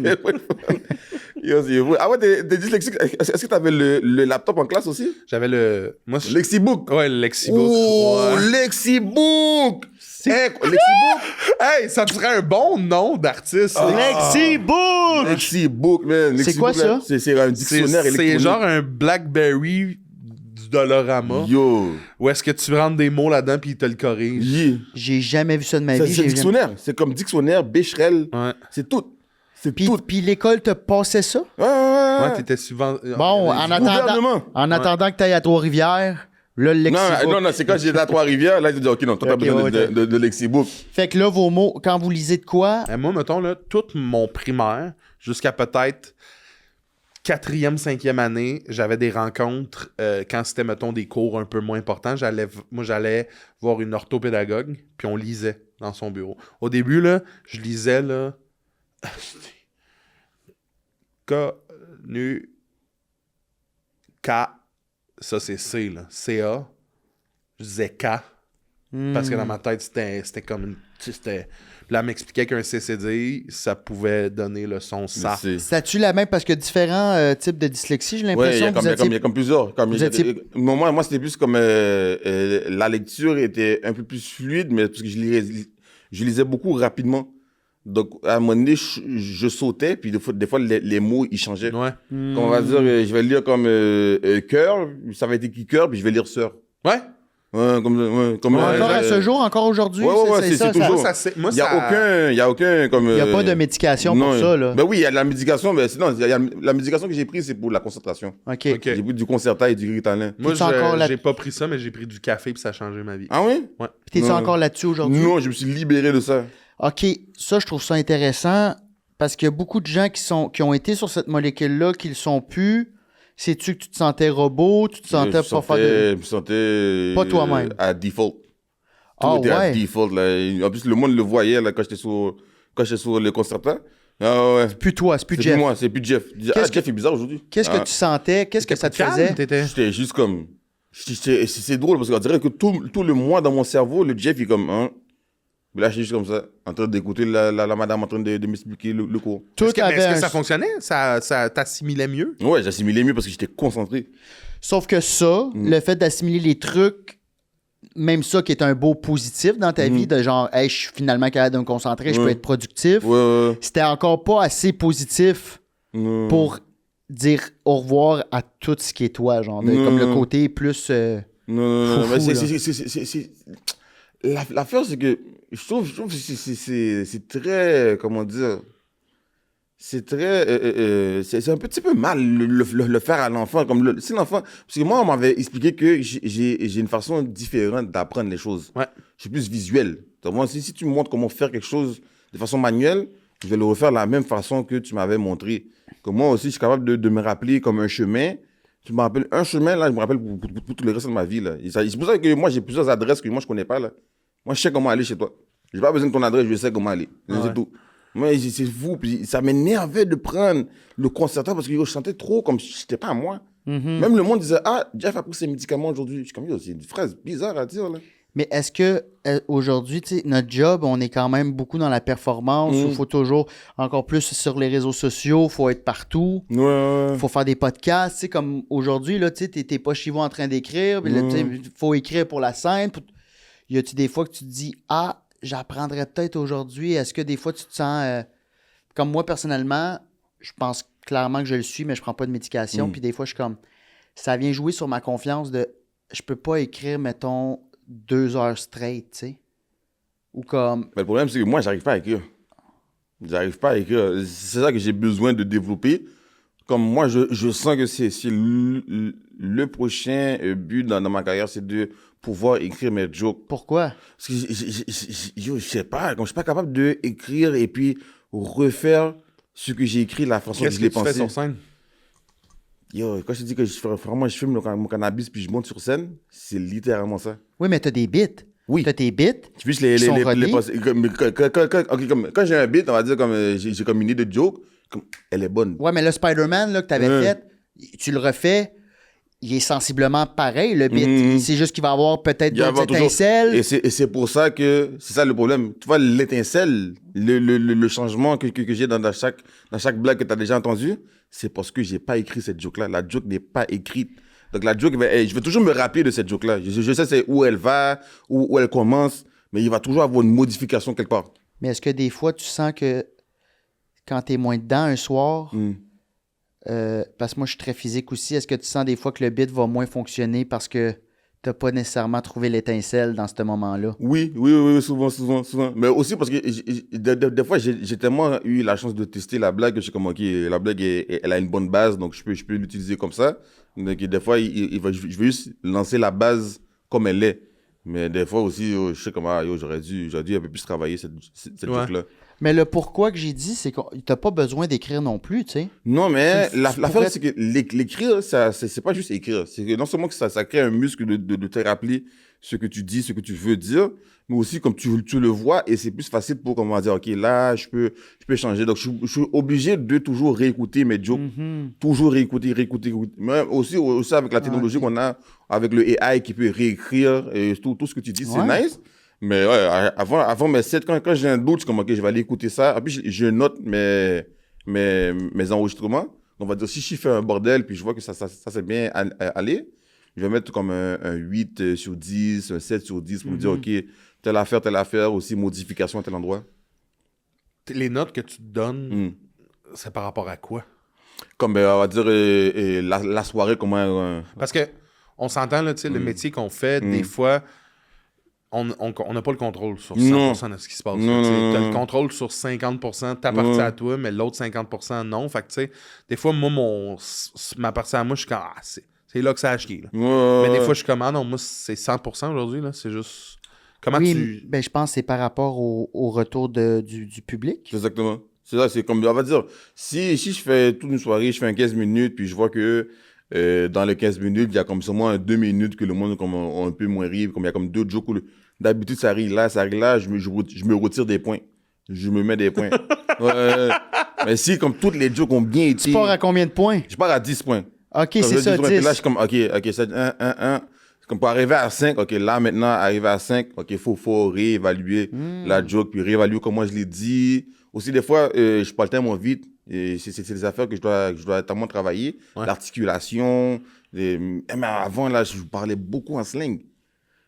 Yo, c'est vrai. Ah ouais, t'es dyslexique. Est-ce que t'avais le laptop en classe aussi?
J'avais le... Moi,
Lexibook.
Ouais, le Lexibook.
Oh,
Ouais.
Lexibook! Lexibook!
Hey, ça te serait un bon nom d'artiste.
Lexibook!
Lexibook, man.
C'est quoi,
Lexibook,
ça?
là, c'est un dictionnaire électronique.
C'est genre un BlackBerry du Dollarama.
Yo.
Où est-ce que tu rentres des mots là-dedans puis il te le corrige.
Yeah.
J'ai jamais vu ça de ma
C'est
vie.
un dictionnaire. C'est comme dictionnaire, Becherel.
Ouais.
C'est tout. C'est
Puis,
tout.
puis l'école te passait ça?
Ouais, t'étais souvent...
Bon,
Gouvernement.
en attendant que tu ailles à Trois-Rivières, là, le Lexibook.
Non, c'est quand j'étais à Trois-Rivières, là, j'ai dit, OK, non, toi, t'as
Ok,
besoin
ouais,
de Lexibook.
Fait que là, vos mots, quand vous lisez de quoi,
Moi, mettons, là, tout mon primaire, jusqu'à peut-être 4e, 5e année, j'avais des rencontres quand c'était, mettons, des cours un peu moins importants. J'allais voir une orthopédagogue, puis on lisait dans son bureau. Au début, là, je lisais, là... Connu... K... Ça, c'est C, là. C-A. Je disais K. Parce que dans ma tête, c'était comme une... Puis là, elle m'expliquait qu'un CCD, ça pouvait donner le son ça.
ça-tu la même? Parce que différents types de dyslexie, j'ai
Ouais, il
l'impression
y a
que vous
comme,
étiez...
comme plusieurs. Comme,
vous étiez-
moi, c'était plus comme la lecture était un peu plus fluide, mais parce que je lisais beaucoup rapidement. Donc, à un moment donné, je sautais, puis des fois les mots, ils changeaient.
Ouais.
Comme on va dire, je vais lire comme cœur, ça va être écrit cœur, puis je vais lire sœur.
Ouais.
Ouais, comme
Encore à ce jour, encore aujourd'hui,
Ouais,
c'est
c'est
ça.
toujours.
Moi,
Il y a aucun comme.
Il n'y a pas de médication pour ça, là.
Ben oui, il y a de la médication, mais sinon, la médication que j'ai prise, c'est pour la concentration.
OK.
Ok.
J'ai pris du Concerta et du Ritalin.
Moi,
T'es-tu encore là-
j'ai pas pris ça, mais j'ai pris du café puis ça a changé ma vie.
Ah oui?
Ouais.
Puis t'es-tu
Non.
encore là-dessus aujourd'hui?
Non, je me suis libéré de ça.
OK, ça, je trouve ça intéressant parce qu'il y a beaucoup de gens qui ont été sur cette molécule-là, qui le sont plus. Sais-tu que tu te sentais robot, tu te sentais pas faire de...
Je me sentais.
Pas toi-même.
À default. Tout
Ah
était à
ouais?
default. Là. En plus, le monde le voyait là, quand j'étais sur le Concerta. Ah ouais.
Plus toi, c'est plus
C'est
Jeff.
plus moi, c'est plus Jeff.
Qu'est-ce
Jeff est bizarre aujourd'hui.
Qu'est-ce
Ah.
que tu sentais? Qu'est-ce que ça te faisait?
J'étais juste comme. C'est drôle parce qu'on dirait que tout le mois dans mon cerveau, le Jeff il est comme. Hein? Mais là, je suis juste comme ça, en train d'écouter la madame en train de m'expliquer le cours.
Tout
Est-ce que
avait
ça
un...
fonctionnait? Ça t'assimilait mieux?
Ouais, j'assimilais mieux parce que j'étais concentré.
Sauf que ça, le fait d'assimiler les trucs, même ça qui est un beau positif dans ta vie, de genre, hey, je suis finalement capable de me concentrer, je peux être productif,
Ouais.
c'était encore pas assez positif pour dire au revoir à tout ce qui est toi, genre, comme le côté plus...
Non,
Foufou,
mais
là.
l'affaire, c'est que je trouve que c'est très, comment dire, c'est très, c'est un petit peu mal le faire à l'enfant. Si l'enfant, parce que moi, on m'avait expliqué que j'ai une façon différente d'apprendre les choses.
Ouais.
Je suis plus visuel. Donc, moi, si tu me montres comment faire quelque chose de façon manuelle, je vais le refaire de la même façon que tu m'avais montré. Que moi aussi, je suis capable de me rappeler comme un chemin. Tu me rappelles un chemin, là, je me rappelle pour tout le reste de ma vie. Là. C'est pour ça que moi, j'ai plusieurs adresses que moi, je connais pas. Là. Moi, je sais comment aller chez toi. J'ai pas besoin de ton adresse, je sais comment aller. C'est tout. Moi, c'est fou. Puis ça m'énervait de prendre le Concerta parce que je sentais trop comme si c'était pas à moi. Même le monde disait, ah, Jeff a pris ses médicaments aujourd'hui. Je suis comme, c'est une phrase bizarre à dire. Là.
Mais est-ce que aujourd'hui, tu sais, notre job, on est quand même beaucoup dans la performance, il faut toujours encore plus sur les réseaux sociaux, il faut être partout,
Ouais.
il faut faire des podcasts, tu sais, comme aujourd'hui, là, tu sais, t'es pas chez vous en train d'écrire, puis là, tu sais, faut écrire pour la scène. Y a-tu des fois que tu te dis, ah, j'apprendrais peut-être aujourd'hui. Est-ce que des fois, tu te sens... comme moi, personnellement, je pense clairement que je le suis, mais je prends pas de médication. Puis des fois, je suis comme... Ça vient jouer sur ma confiance de... Je peux pas écrire, mettons, 2 heures straight, tu sais. Ou comme...
Mais le problème, c'est que moi, j'arrive pas à écrire. J'arrive pas à écrire. C'est ça que j'ai besoin de développer. Comme moi, je sens que c'est le prochain but dans ma carrière, c'est de pouvoir écrire mes jokes.
Pourquoi?
Parce que je sais pas, comme je suis pas capable d'écrire et puis refaire ce que j'ai écrit, la façon dont
Qu'est-ce
je l'ai
que tu fais
pensé.
sur scène?
Yo, quand je te dis que je fume mon cannabis puis je monte sur scène, c'est littéralement ça.
Oui, mais t'as des bits.
Oui.
T'as tes bits.
Tu puisses les
sont rodés.
passer. Quand j'ai un beat, on va dire comme j'ai comme une idée de joke, comme, elle est bonne.
Ouais, mais le Spider-Man là, que t'avais fait, tu le refais, il est sensiblement pareil, le bit. C'est juste qu'il va avoir peut-être
Il va y
d'autres
avoir toujours-
étincelles.
Et c'est pour ça que c'est ça le problème. Tu vois, l'étincelle, le changement que j'ai dans chaque blague que tu as déjà entendu, c'est parce que j'ai pas écrit cette joke-là. La joke n'est pas écrite. Donc la joke, je vais toujours me rappeler de cette joke-là. Je sais c'est où elle va, où elle commence, mais il va toujours avoir une modification quelque part.
Mais est-ce que des fois, tu sens que quand t'es moins dedans un soir, parce que moi, je suis très physique aussi, est-ce que tu sens des fois que le bit va moins fonctionner parce que t'as pas nécessairement trouvé l'étincelle dans ce moment-là?
Oui, souvent. Mais aussi parce que des fois, j'ai tellement eu la chance de tester la blague que je suis comme, OK, la blague, elle a une bonne base, donc je peux l'utiliser comme ça. Donc, des fois, je vais juste lancer la base comme elle est. Mais des fois aussi, je sais comment, j'aurais dû un peu plus travailler cette joke-là.
Mais le pourquoi que j'ai dit, c'est que t'as pas besoin d'écrire non plus, tu sais.
Non, mais
Tu
l'affaire,
pourrais-
c'est que l'écrire, c'est pas juste écrire. C'est que non seulement que ça crée un muscle de te rappeler ce que tu dis, ce que tu veux dire, mais aussi comme tu le vois et c'est plus facile pour comment dire, OK, là, je peux changer. Donc, je suis obligé de toujours réécouter mes jokes. Toujours réécouter. Mais aussi avec la technologie qu'on a, avec le AI qui peut réécrire et tout ce que tu dis, c'est
Ouais.
nice. Mais ouais, avant mes sets, quand j'ai un doute, je suis comme, OK, je vais aller écouter ça. Et puis, je note mes enregistrements. On va dire, si je fais un bordel, puis je vois que ça s'est bien allé, je vais mettre comme un 8 sur 10, un 7 sur 10 pour me dire, OK, telle affaire, aussi modification à tel endroit.
Les notes que tu te donnes, c'est par rapport à quoi?
Comme, on va dire, la soirée, comment...
Parce que on s'entend, là, tu sais, le métier qu'on fait, des fois, on n'a pas le contrôle sur 100% de ce qui se passe. Tu as le contrôle sur 50%, ta partie à toi, mais l'autre 50% non. Fait que, tu sais, des fois, moi, ma partie à moi, je suis comme, c'est là que ça a acheté. Mais des fois, je suis comme, non, moi, c'est 100% aujourd'hui, là. C'est juste. Comment
Oui, ben, je pense que c'est par rapport au retour du public.
Exactement. C'est ça, c'est comme, on va dire, si je fais toute une soirée, je fais un 15 minutes, puis je vois que dans les 15 minutes, il y a comme seulement 2 minutes que le monde comme, a un peu moins ri, comme il y a comme 2 jokes où d'habitude ça arrive là, je me retire des points. Je me mets des points. Mais si comme toutes les jokes ont bien été...
Tu pars à combien de points?
Je pars à 10 points.
OK, c'est ça, 10.
Puis là, je suis comme, OK, c'est 1. Comme pour arriver à 5, OK, là, maintenant, arriver à 5, OK, faut réévaluer la joke, puis réévaluer comment je l'ai dit. Aussi, des fois, je parle tellement vite, et c'est des affaires que je dois tellement travailler.
Ouais.
L'articulation. Mais avant, là, je parlais beaucoup en slang.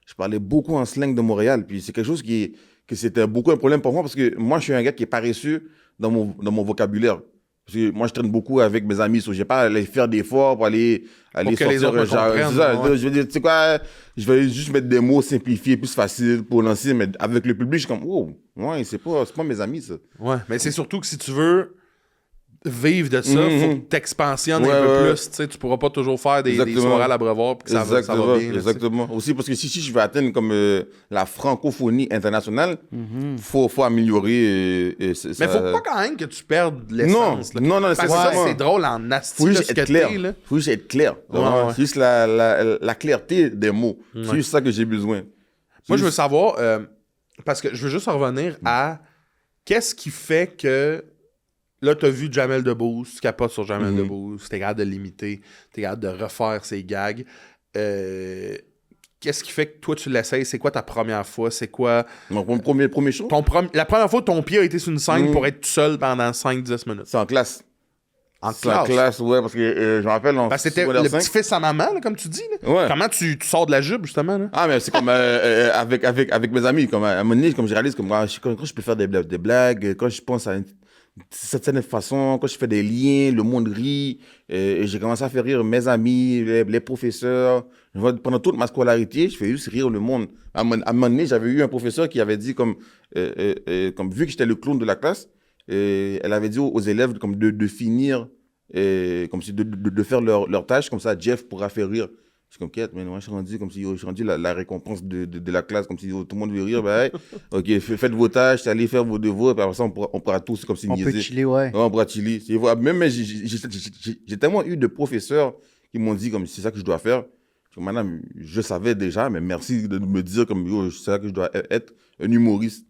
Je parlais beaucoup en slang de Montréal, puis c'est quelque chose que c'était beaucoup un problème pour moi, parce que moi, je suis un gars qui est paresseux dans mon vocabulaire. Parce que moi, je traîne beaucoup avec mes amis, so j'ai pas à aller faire d'efforts pour aller
que
sortir.
les autres me comprennent,
c'est ça,
ouais.
je veux dire, tu sais quoi, je vais juste mettre des mots simplifiés, plus faciles pour lancer, mais avec le public, je suis comme, oh, ouais, c'est pas mes amis, ça.
Ouais, mais c'est surtout que si tu veux vivre de ça, faut que tu expansionnes
Ouais,
un peu
ouais.
plus. Tu sais, tu pourras pas toujours faire des
Exactement.
soirées à l'abreuvoir puis que ça va bien. Là, tu sais.
Exactement. Aussi, parce que si je veux atteindre comme la francophonie internationale, faut améliorer.
Mais faut pas quand même que tu perdes l'essence. là.
Non,
Parce que
c'est
ça,
ça.
c'est drôle en asti
Faut
de
juste
ce que
être clair.
t'es, là.
Faut juste être clair.
Ouais.
C'est juste la clarté des mots. C'est juste ça que j'ai besoin.
Moi, je veux savoir, parce que je veux juste en revenir à qu'est-ce qui fait que là, t'as vu Jamel Debbouze, tu capotes sur Jamel Debbouze, t'es capable de l'imiter, t'es capable de refaire ses gags. Qu'est-ce qui fait que toi, tu l'essayes? C'est quoi ta première fois? C'est quoi...
Mon premier show,
La première fois, ton pied a été sur une scène pour être tout seul pendant 5-10 minutes.
c'est en classe.
En
Sa classe, ouais, parce que je me rappelle...
Parce que c'était le petit-fils à maman, là, comme tu dis. Là.
Ouais.
Comment tu sors de la jupe, justement? Là?
Ah, mais c'est comme avec mes amis. Comme, à un moment donné, comme je réalise, comme, quand je peux faire des blagues, quand je pense à une certaine façon, quand je fais des liens, le monde rit. Et j'ai commencé à faire rire mes amis, les professeurs. Pendant toute ma scolarité, je fais juste rire le monde. À un moment donné, j'avais eu un professeur qui avait dit, comme vu que j'étais le clown de la classe, elle avait dit aux élèves comme de finir, comme si de faire leur tâche, comme ça Jeff pourra faire rire. Je suis comme, quête, mais moi je suis rendu comme si je suis rendu la récompense de la classe, comme si tout le monde veut rire. Ben, hey, ok, faites vos tâches, allez faire vos devoirs, puis après ça, on pourra tous comme si
On peut chiller, ouais.
On pourra chiller. Même j'ai tellement eu de professeurs qui m'ont dit, comme, c'est ça que je dois faire. Madame, je savais déjà, mais merci de me dire, comme, c'est ça que je dois être un humoriste.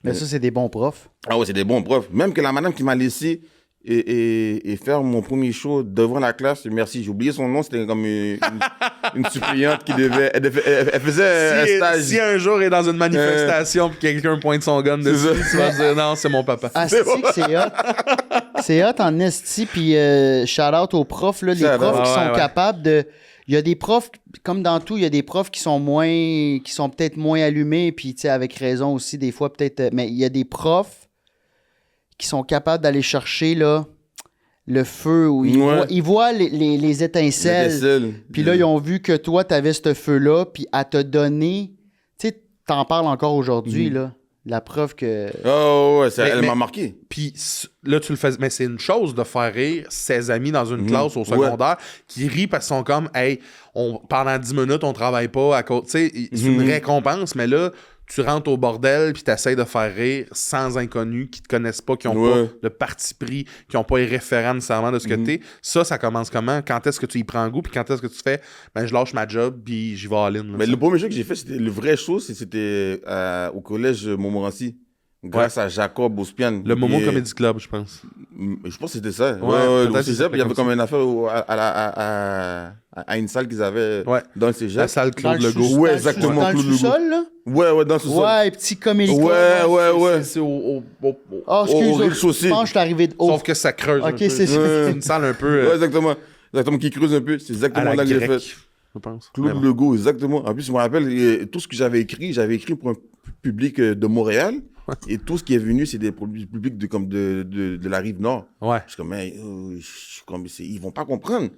Mais ça, c'est des bons profs.
Ah ouais, c'est des bons profs. Même que la madame qui m'a laissé et faire mon premier show devant la classe, merci, j'ai oublié son nom, c'était comme une suppliante qui devait... Elle faisait un stage.
Si un jour il est dans une manifestation et quelqu'un pointe son gun dessus, tu vas dire non, c'est mon papa.
Asti que c'est hot. C'est hot en esti, puis shout-out aux profs, là, les profs qui sont capables de... Il y a des profs, comme dans tout, il y a des profs qui sont peut-être moins allumés, puis tu sais, avec raison aussi, des fois peut-être... mais il y a des profs qui sont capables d'aller chercher, là, le feu, où ils voient les étincelles. Puis là, ils ont vu que toi, t'avais ce feu-là, puis à te donner... Tu sais, t'en parles encore aujourd'hui, là. La preuve que...
Oh, ouais, elle m'a marqué.
Puis là, tu le fais... Mais c'est une chose de faire rire ses amis dans une classe au secondaire qui rient parce qu'ils sont comme, hey, pendant 10 minutes, on travaille pas à cause... Tu sais, c'est une récompense, mais là, tu rentres au bordel puis tu essaies de faire rire sans inconnus qui te connaissent pas, qui ont pas de parti pris, qui ont pas les référents nécessairement de ce que t'es. Ça commence comment? Quand est-ce que tu y prends goût? Puis quand est-ce que tu fais, ben je lâche ma job puis j'y vais à l'in.
Mais le premier jeu que j'ai fait, c'était le vrai show, c'était au collège Montmorency. Grâce à Jacob Ospian.
Le Momo Comedy Club, je pense.
Je pense que c'était ça.
Ouais,
au cégep, il y avait comme une affaire à une salle qu'ils avaient dans le cégep.
La salle Claude Legault.
Ouais, exactement.
Dans le sous-sol, là?
Ouais, dans le sous-sol.
Ouais, petit comédie.
Ouais.
C'est au
rez-de-chaussée.
Je pense que je suis arrivé de haut.
Sauf que ça creuse un peu.
c'est ça.
C'est une salle un peu...
Ouais, exactement. Exactement, qui creuse un peu. C'est exactement là que j'ai fait.
Je pense.
Claude Legault, exactement. En plus, je me rappelle, tout ce que j'avais écrit pour un public de Montréal. Et tout ce qui est venu, c'est des publics de la Rive-Nord.
Ouais.
Je suis comme, ils vont pas comprendre.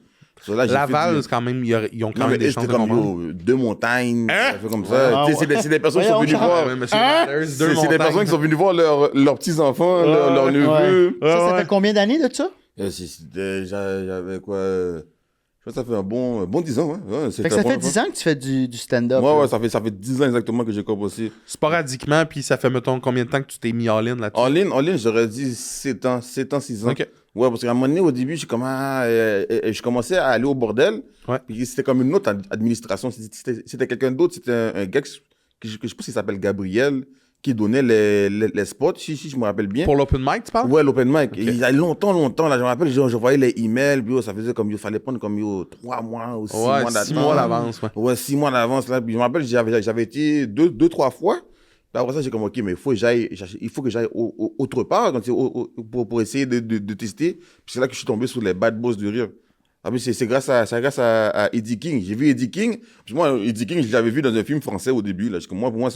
Là,
Laval, quand même, ils ont quand même des chances de comprendre.
Deux montagnes, comme ça. C'est des personnes qui sont venues voir. C'est des personnes qui sont venues voir leurs petits-enfants, leurs neveux.
Ça fait combien d'années de ça?
J'avais quoi... Je pense que ça fait un bon 10 ans. Hein.
Ça fait 10 ans que tu fais du stand-up.
Ouais, ça fait 10 ans exactement que j'ai commencé.
Sporadiquement, puis ça fait, mettons, combien de temps que tu t'es mis all-in là-dessus?
All-in, j'aurais dit 7 ans, 6 ans.
Okay.
Ouais, parce qu'à un moment donné, au début, je commençais à aller au bordel.
Ouais.
Puis c'était comme une autre administration. C'était quelqu'un d'autre. C'était un gars que je pense qu'il s'appelle Gabriel, qui donnait les spots, si je me rappelle bien.
Pour l'open mic, tu parles?
Ouais, l'open mic.
Okay.
Il y a longtemps, là, je me rappelle, je voyais les emails, puis ça faisait comme, il fallait prendre comme 3 mois ou 6 mois d'avance.
6 mois d'avance, ouais.
Ouais, 6 mois d'avance, là. Puis je me rappelle, j'avais été 2-3 fois. Puis après ça, j'ai comme, OK, mais il faut que j'aille autre part, pour essayer de tester. Puis c'est là que je suis tombé sur les bad boss du rire. En plus, c'est grâce à Eddie King. J'ai vu Eddie King. Puis moi, Eddie King, je l'avais vu dans un film français au début, là. Pour moi,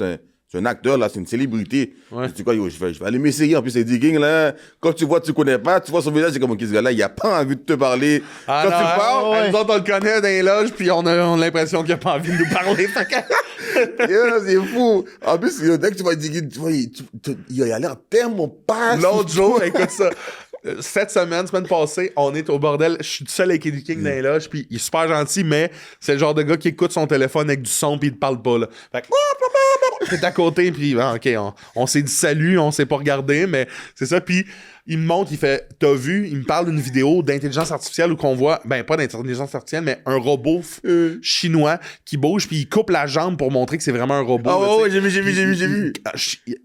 c'est un acteur, là, c'est une célébrité. Ouais. Je dis quoi, je vais aller m'essayer. En plus, Eddie King, là, quand tu connais pas, tu vois son visage, c'est comme, ce gars-là, il a pas envie de te parler.
Ah
quand
non,
tu parles,
nous autres, on le connaît dans les loges, puis on a l'impression qu'il a pas envie de nous parler.
C'est fou. En plus, dès que tu vois Eddie King, tu vois, il a l'air tellement pas.
L'autre jour, écoute ça. Cette semaine passée, on est au bordel. Je suis tout seul avec Eddie King dans les loges, puis il est super gentil, mais c'est le genre de gars qui écoute son téléphone avec du son, puis il te parle pas, là. Fait que, t'es à côté, puis OK, on s'est dit salut, on s'est pas regardé, mais c'est ça. Puis il me montre, il fait, t'as vu, il me parle d'une vidéo d'intelligence artificielle où qu'on voit, ben pas d'intelligence artificielle, mais un robot chinois qui bouge, puis il coupe la jambe pour montrer que c'est vraiment un robot.
Ah ouais, j'ai vu.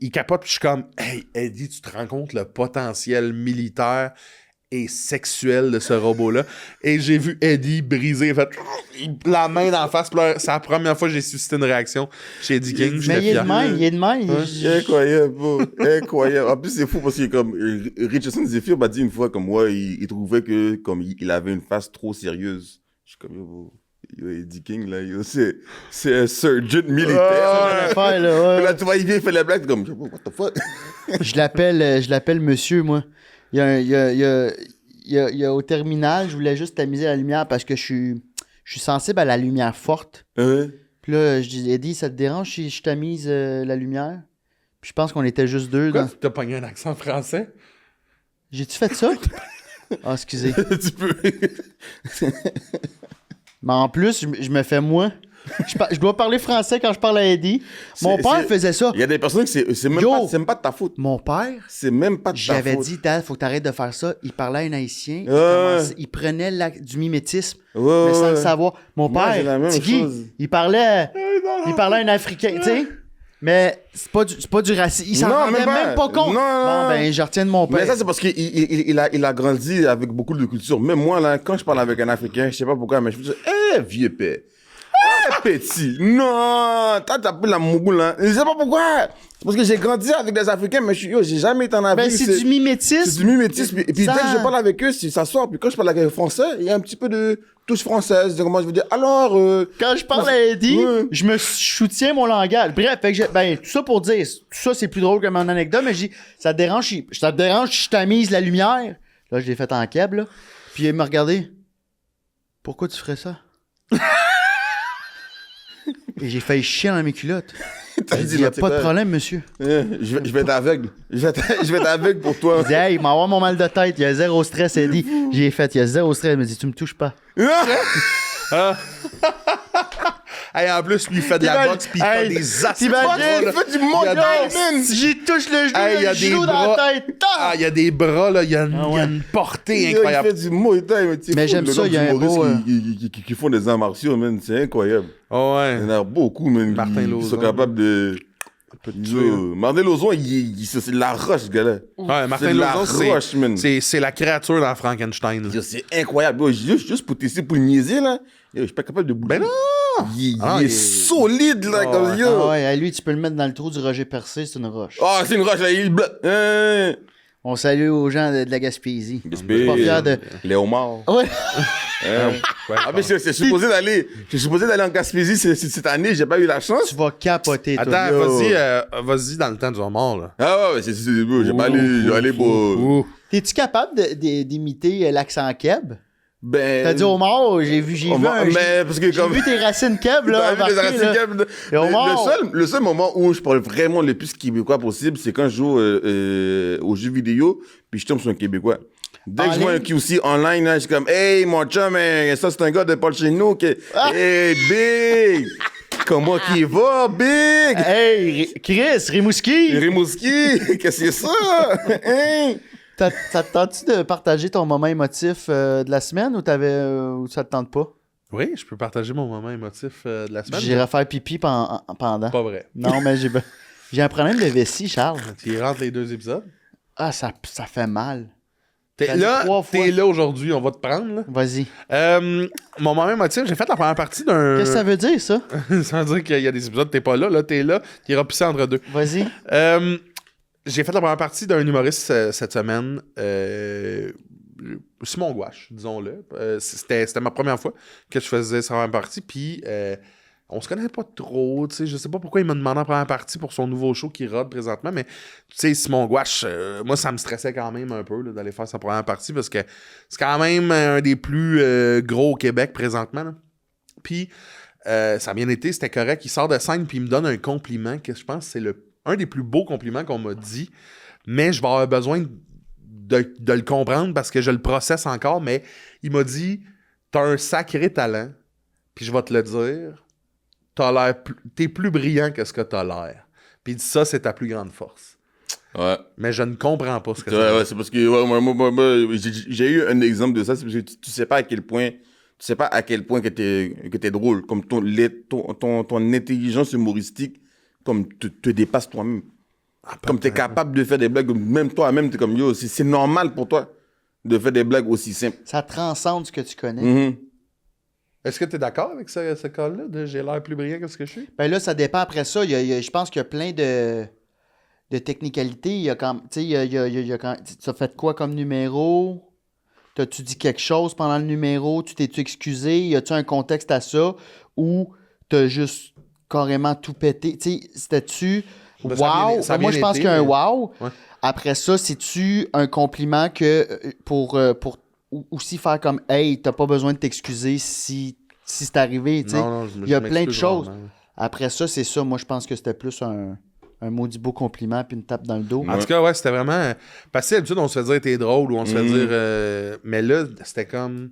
Il capote, puis je suis comme, hey, Eddie, tu te rends compte le potentiel militaire et sexuel de ce robot-là. Et j'ai vu Eddie briser, la main d'en face. C'est la première fois que j'ai suscité une réaction chez Eddie King.
Mais il est de même, il est de même.
Incroyable, bro. Incroyable. En plus, c'est fou parce que comme Richardson Zephyr m'a dit une fois comme moi, il trouvait que comme il avait une face trop sérieuse. Je suis comme yo, Eddie King là, c'est un surgeon militaire. Là, tu vois, il vient faire la blague comme what the fuck.
Je l'appelle monsieur, moi. Il y a au terminal, je voulais juste tamiser la lumière parce que je suis sensible à la lumière forte. Puis là, je dis, Eddie, ça te dérange si je tamise la lumière? Puis je pense qu'on était juste deux.
Pourquoi t'as pogné un accent français?
J'ai-tu fait ça? Ah, excusez.
Tu peux.
Mais en plus, je me fais moi. Je dois parler français quand je parle à Eddie. Mon père faisait ça.
Il y a des personnes que c'est même pas de ta faute.
Mon père,
C'est même pas de ta faute.
j'avais dit, Dad, faut que t'arrêtes de faire ça. Il parlait à un Haïtien. Il prenait du mimétisme, mais sans le savoir. Mon
Moi, j'ai la
père,
même
Tigui,
chose.
il parlait à un Africain, tu sais. Mais c'est pas du racisme. Il s'en
Non,
rendait même pas compte.
Non.
Bon, ben, je retiens de mon père.
Mais ça, c'est parce qu'il a grandi avec beaucoup de culture. Même moi, là, quand je parle avec un Africain, je sais pas pourquoi, mais je me dis, vieux père. Petit. Non, t'as pris la mougoule, là. Je sais pas pourquoi. C'est parce que j'ai grandi avec des Africains, mais j'ai jamais été en Afrique.
Ben, c'est du mimétisme.
C'est du mimétisme. Et puis, dès que je parle avec eux, ça sort. Puis quand je parle avec les Français, il y a un petit peu de touche française. Comment je veux dire. Alors,
Quand je parle à Eddie,
Ouais.
je me soutiens mon langage. Bref, fait que tout ça pour dire, tout ça c'est plus drôle que mon anecdote, mais je dis, ça te dérange si je tamise la lumière? Là, je l'ai fait en keb, là. Puis il m'a regardé. Pourquoi tu ferais ça? Et j'ai failli chier dans mes culottes. J'ai dit, y a pas de problème, monsieur.
Je vais être aveugle. Je vais être aveugle pour toi.
Il dit, hey, il m'a avoir mon mal de tête. Il y a zéro stress, Eddie. J'ai fait, il y a zéro stress. Il m'a dit, tu me touches pas.
Hey, en plus, lui, il fait de la boxe pis il fait des assises.
T'imagines?
Il fait du monde, man.
J'y touche le genou,
Hey,
il y a des genou dans la tête.
Ah, il y a des bras, là. Il y a une portée incroyable.
Il fait du Muay Thai,
Mais j'aime ça, il y a un beau...
qui font des arts martiaux, man. C'est incroyable.
Oh, ouais.
Il y en a beaucoup, man.
Martin
qui
Lauzon.
sont capables de... Martin Lauzon, c'est de la roche, ce gars-là.
Ouais, Martin
C'est de la
Lauzon,
roche, man.
c'est la créature dans Frankenstein. là.
C'est incroyable. Bro, juste pour tester, pour le niaiser, là. Je suis pas capable de bouger.
Ben non!
Il
il
est
est-
solide, là, comme
ouais.
yo.
Ah ouais, lui, tu peux le mettre dans le trou du Roger Percé, c'est une roche.
Ah, c'est une roche, là. Il bloque.
On salue aux gens de la Gaspésie. Je suis
Gaspé,
pas fier de...
Les homards.
Ouais.
Ah, mais c'est supposé d'aller en Gaspésie cette année. J'ai pas eu la chance.
Tu vas capoter, toi.
Attends,
Yo.
vas-y dans le temps du homard, là.
Ah ouais, c'est beau. J'ai pas allé pour...
T'es-tu capable d'imiter l'accent keb?
Ben...
T'as dit Omar, j'ai vu
mais parce que comme...
vu tes racines keb, là.
T'as vu les
marquées,
racines
là.
keb,
Et Omar.
le seul moment où je parle vraiment le plus québécois possible, c'est quand je joue aux jeux vidéo, puis je tombe sur un Québécois. Dès que je vois un QC online, là, je suis comme, hey, mon chum, hein, ça, c'est un gars de Paul chez nous. Hey, Big! Comment qu'il va, Big?
Hey, Chris, Rimouski!
Rimouski, qu'est-ce que c'est ça? Hein?
Ça te tente-tu de partager ton moment émotif de la semaine ou ça te tente pas?
Oui, je peux partager mon moment émotif de la semaine.
J'irai faire pipi pendant.
Pas vrai.
Non, mais j'ai un problème de vessie, Charles.
Tu rentres les 2 épisodes.
Ah, ça fait mal.
T'es
Ça dit 3 fois.
là aujourd'hui, on va te prendre, là.
Vas-y.
Mon moment émotif, j'ai fait la première partie d'un...
Qu'est-ce que ça veut dire, ça?
Ça veut dire qu'il y a des épisodes, t'es pas là, t'es là, t'es repoussé entre deux.
Vas-y.
J'ai fait la première partie d'un humoriste cette semaine, Simon Gouache, disons-le. C'était ma première fois que je faisais sa première partie, puis on se connaît pas trop, tu sais, je sais pas pourquoi il m'a demandé en première partie pour son nouveau show qui rôde présentement, mais tu sais, Simon Gouache, moi ça me stressait quand même un peu là, d'aller faire sa première partie parce que c'est quand même un des plus gros au Québec présentement, là. Puis ça a bien été, c'était correct, il sort de scène puis il me donne un compliment que je pense que c'est un des plus beaux compliments qu'on m'a dit, mais je vais avoir besoin de le comprendre parce que je le processe encore, mais il m'a dit « T'as un sacré talent, puis je vais te le dire, t'es plus brillant que ce que t'as l'air. » Puis il dit « Ça, c'est ta plus grande force. »
Ouais.
Mais je ne comprends pas ce que
Ouais, c'est parce que moi, j'ai eu un exemple de ça, c'est parce que tu sais pas à quel point que t'es drôle, comme ton intelligence humoristique comme te dépasse toi-même. Comme t'es capable de faire des blagues, même toi-même, t'es comme yo, c'est normal pour toi de faire des blagues aussi simples.
Ça transcende ce que tu connais.
Mhm.
Est-ce que tu es d'accord avec ce cas-là, de j'ai l'air plus brillant que ce que je suis?
Ben là, ça dépend après ça. Je pense qu'il y a plein de technicalités. Il y a quand, tu sais, il y a quand, tu as fait quoi comme numéro? T'as-tu dit quelque chose pendant le numéro? Tu t'es-tu excusé? Y a-tu un contexte à ça? Ou t'as juste carrément tout pété? Tu sais, c'était-tu
Ben, ça a bien-
wow?
ça a
Moi,
bien
je pense
été,
qu'il y a un
mais-
wow.
Ouais.
Après ça, c'est-tu un compliment que pour aussi faire comme hey, t'as pas besoin de t'excuser si c'est arrivé, tu sais.
Non,
Il y a
je
plein de
m'excuse
choses.
rarement.
Après ça, c'est ça. Moi, je pense que c'était plus un maudit beau compliment puis une tape dans le dos.
En tout cas, ouais, c'était vraiment... Parce que d'habitude, on se fait dire t'es drôle ou on se fait dire... Mais là, c'était comme...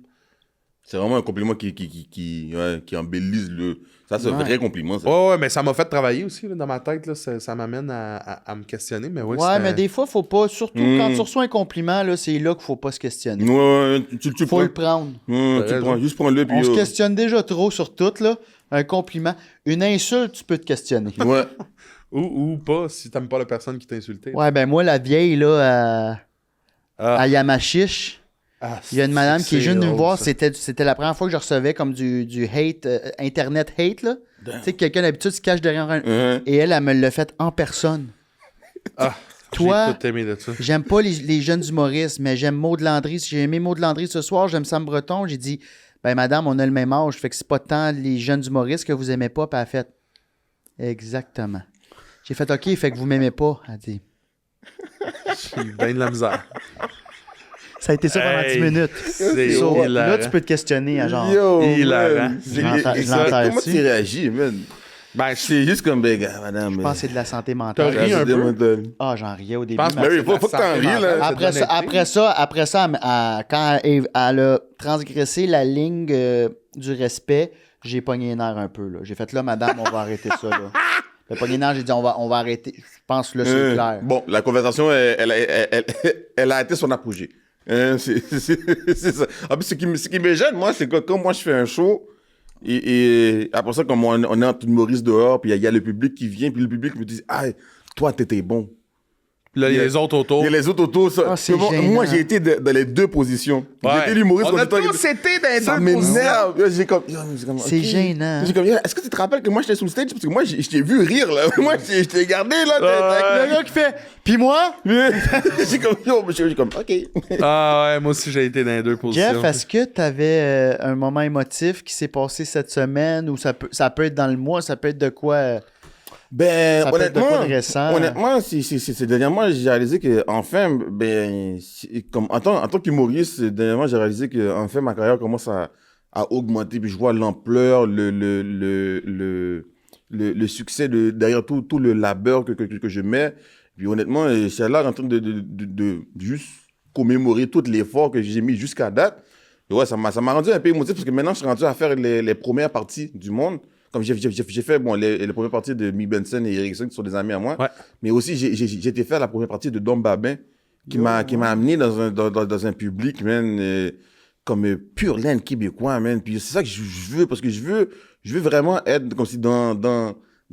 C'est vraiment un compliment qui embellisse le. Ça, c'est un
Ouais.
vrai compliment. Ça.
Ouais, mais ça m'a fait travailler aussi là, dans ma tête. Là, ça m'amène à me questionner. Mais ouais,
Ouais,
c'était-
mais des fois, faut pas. Surtout quand tu reçois un compliment, là, c'est là qu'il faut pas se questionner.
Ouais, tu
Faut
prends.
le prendre.
Ouais, tu
raison.
prends. Juste prends-le. Puis,
On se questionne déjà trop sur tout, là. Un compliment. Une insulte, tu peux te questionner.
Ouais.
Ou pas, si t'aimes pas la personne qui t'a insulté.
Ouais, ben moi, la vieille, là, à Yamachiche,
Ah,
il y a une madame qui est venue me
drôle,
voir.
ça.
C'était la première fois que je recevais comme du hate, Internet hate, là. Tu sais, que quelqu'un d'habitude se cache derrière un.
Hein?
Et elle me l'a fait en personne.
Ah,
Toi,
j'ai tout aimé de ça.
j'aime pas les jeunes humoristes, mais j'aime Maud Landry. Si j'ai aimé Maud Landry ce soir, j'aime Sam Breton. J'ai dit, ben madame, on a le même âge, fait que c'est pas tant les jeunes humoristes que vous aimez pas. Puis elle a fait, exactement. J'ai fait, OK, fait que vous m'aimez pas. Elle a dit,
J'ai eu bien de la misère.
ça a été ça pendant
Hey,
10 minutes.
C'est
So,
hilarant.
là, tu peux te questionner à genre,
Yo,
hilarant.
man.
Je l'entends
Comment
aussi.
tu réagis, man?
Ben,
C'est juste comme, ben, gars, madame.
je pense que c'est de la santé
T'as
mentale.
ri un peu?
Ah, j'en riais au début.
pense
mais
Ben oui,
que
faut que
c'est
t'en ris, là.
Après ça, quand elle a transgressé la ligne du respect, j'ai pogné les nerfs un peu. Là. J'ai fait là, madame, on va arrêter ça. Là. J'ai pogné les nerfs, j'ai dit on va arrêter. Je pense que là, c'est clair.
Bon, la conversation, elle a atteint son apogée. C'est ça. En plus, ce qui me gêne, moi, c'est que quand moi, je fais un show, et après ça, comme on est entre humoristes dehors, puis il y a le public qui vient, puis le public me dit, ah, toi, t'étais bon.
Là, il y a les autres autour.
Il y a les autres autour. Ça.
Ah, c'est
Moi,
gênant.
j'ai été dans les deux positions.
Ouais.
J'ai été l'humoriste
On a
auditoire.
tous été dans les
Ça
deux positions.
m'énerve. Là, J'ai comme,
C'est
ok.
gênant.
J'ai comme, est-ce que tu te rappelles que moi, j'étais sur le stage? Parce que moi, je t'ai vu rire, là. Moi, je t'ai gardé, là.
Le gars qui fait, puis moi,
J'ai comme, yo, j'ai comme, ok.
Ah ouais, moi aussi, j'ai été dans les deux positions.
Jeff, est-ce que tu avais un moment émotif qui s'est passé cette semaine ou ça peut être dans le mois, ça peut être de quoi?
Ben,
Ça peut être de quoi
honnêtement,
de récent.
c'est dernièrement, j'ai réalisé que, enfin, ben, comme, en tant qu'humoriste, dernièrement, j'ai réalisé que, enfin, ma carrière commence à augmenter, puis je vois l'ampleur, le succès derrière tout le labeur que je mets. Puis honnêtement, c'est là en train de juste commémorer tout l'effort que j'ai mis jusqu'à date. Et ouais, ça m'a rendu un peu émotif parce que maintenant, je suis rendu à faire les premières parties du monde. Comme j'ai fait bon, les premières parties de Mick Benson et Erickson, qui sont des amis à moi.
Ouais.
Mais aussi, j'ai été faire la première partie de Dom Babin, qui m'a amené dans un public, man, comme pure laine québécois, man. Puis c'est ça que je veux, parce que je veux vraiment être comme si dans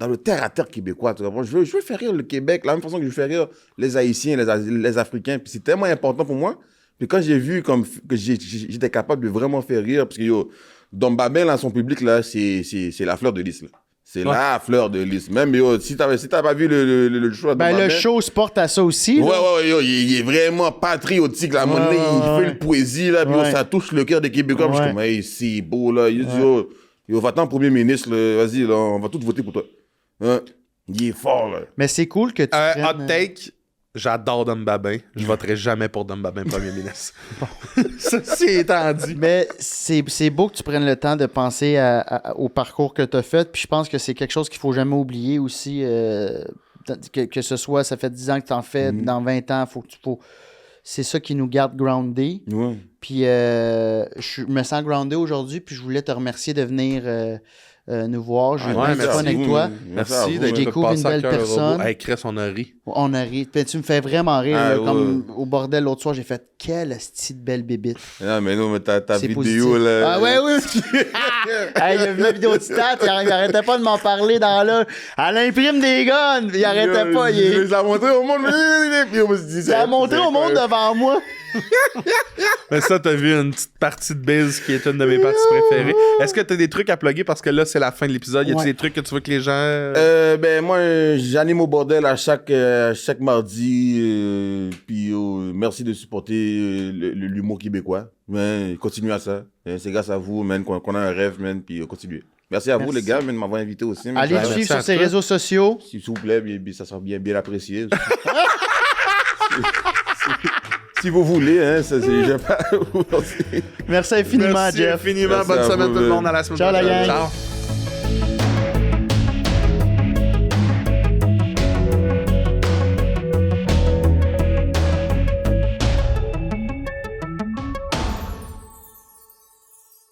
le terre-à-terre québécois. Tu comprends? Je veux faire rire le Québec, la même façon que je fais rire les Haïtiens, les Africains. Puis c'est tellement important pour moi. Puis quand j'ai vu que j'étais capable de vraiment faire rire, parce que yo, Dom Babin, là, son public, là, c'est la fleur de lys, là. C'est la fleur de lys. Même, yo, si t'as pas vu le show à Dom
Ben,
Babin,
le show se porte à ça aussi. là.
Ouais, yo, il est vraiment patriotique, là. À un moment donné, il fait une poésie, là, puis yo,
Ouais.
ça touche le cœur des Québécois. Puis je suis comme, hey, c'est beau, là. Yo, va-t'en, premier ministre, là. Vas-y, là, on va tous voter pour toi. Hein? Il est fort, là.
Mais c'est cool que tu prennes...
Hot take, j'adore Dom Babin. Je voterai jamais pour Dom Babin premier ministre. Ceci étant dit.
Mais c'est beau que tu prennes le temps de penser au parcours que tu as fait. Puis je pense que c'est quelque chose qu'il faut jamais oublier aussi. Que ce soit, ça fait 10 ans que tu en fais, dans 20 ans, c'est ça qui nous garde groundés.
Ouais.
Puis je me sens groundé aujourd'hui. Puis je voulais te remercier de venir nous voir. J'ai eu
Ouais,
du fun
merci.
avec toi.
Merci
de
d'être
J'ai découvert
passé
une
à
belle
cœur le
personne.
robot. Hey, Chris, on a ri.
On a ri. Puis tu me fais vraiment rire.
Ah,
là,
ouais.
comme au bordel l'autre soir, j'ai fait quelle petite belle bébite.
Non, mais non, mais ta
C'est
vidéo,
positif.
là.
Ah ouais, oui. Hey, il a vu ma vidéo de stats, il arrêtait pas de m'en parler dans là. Elle imprime des guns, il arrêtait pas.
Je les ai montré au monde.
Il a montré au monde devant moi.
Mais ça, t'as vu une petite partie de Biz qui est une de mes parties préférées. Est-ce que t'as des trucs à plugger parce que là, c'est la fin de l'épisode? Y a-tu
Ouais.
des trucs que tu veux que les gens.
Ben moi, j'anime au bordel à chaque mardi. Puis merci de supporter l'humour québécois. Man, continuez à ça. C'est grâce à vous, man, qu'on a un rêve, man. Puis continuez. Merci à vous, les gars, man, de m'avoir invité aussi. Man.
Allez le
merci
suivre
à
sur ses
toi.
réseaux sociaux.
S'il vous plaît, ça sera bien apprécié. Si vous voulez, hein, j'aime pas.
Merci infiniment,
Merci
Jeff.
infiniment.
Merci
Bonne
à
semaine
vous,
tout le
man.
monde. À la semaine
Ciao, la
prochaine.
gang.
Ciao.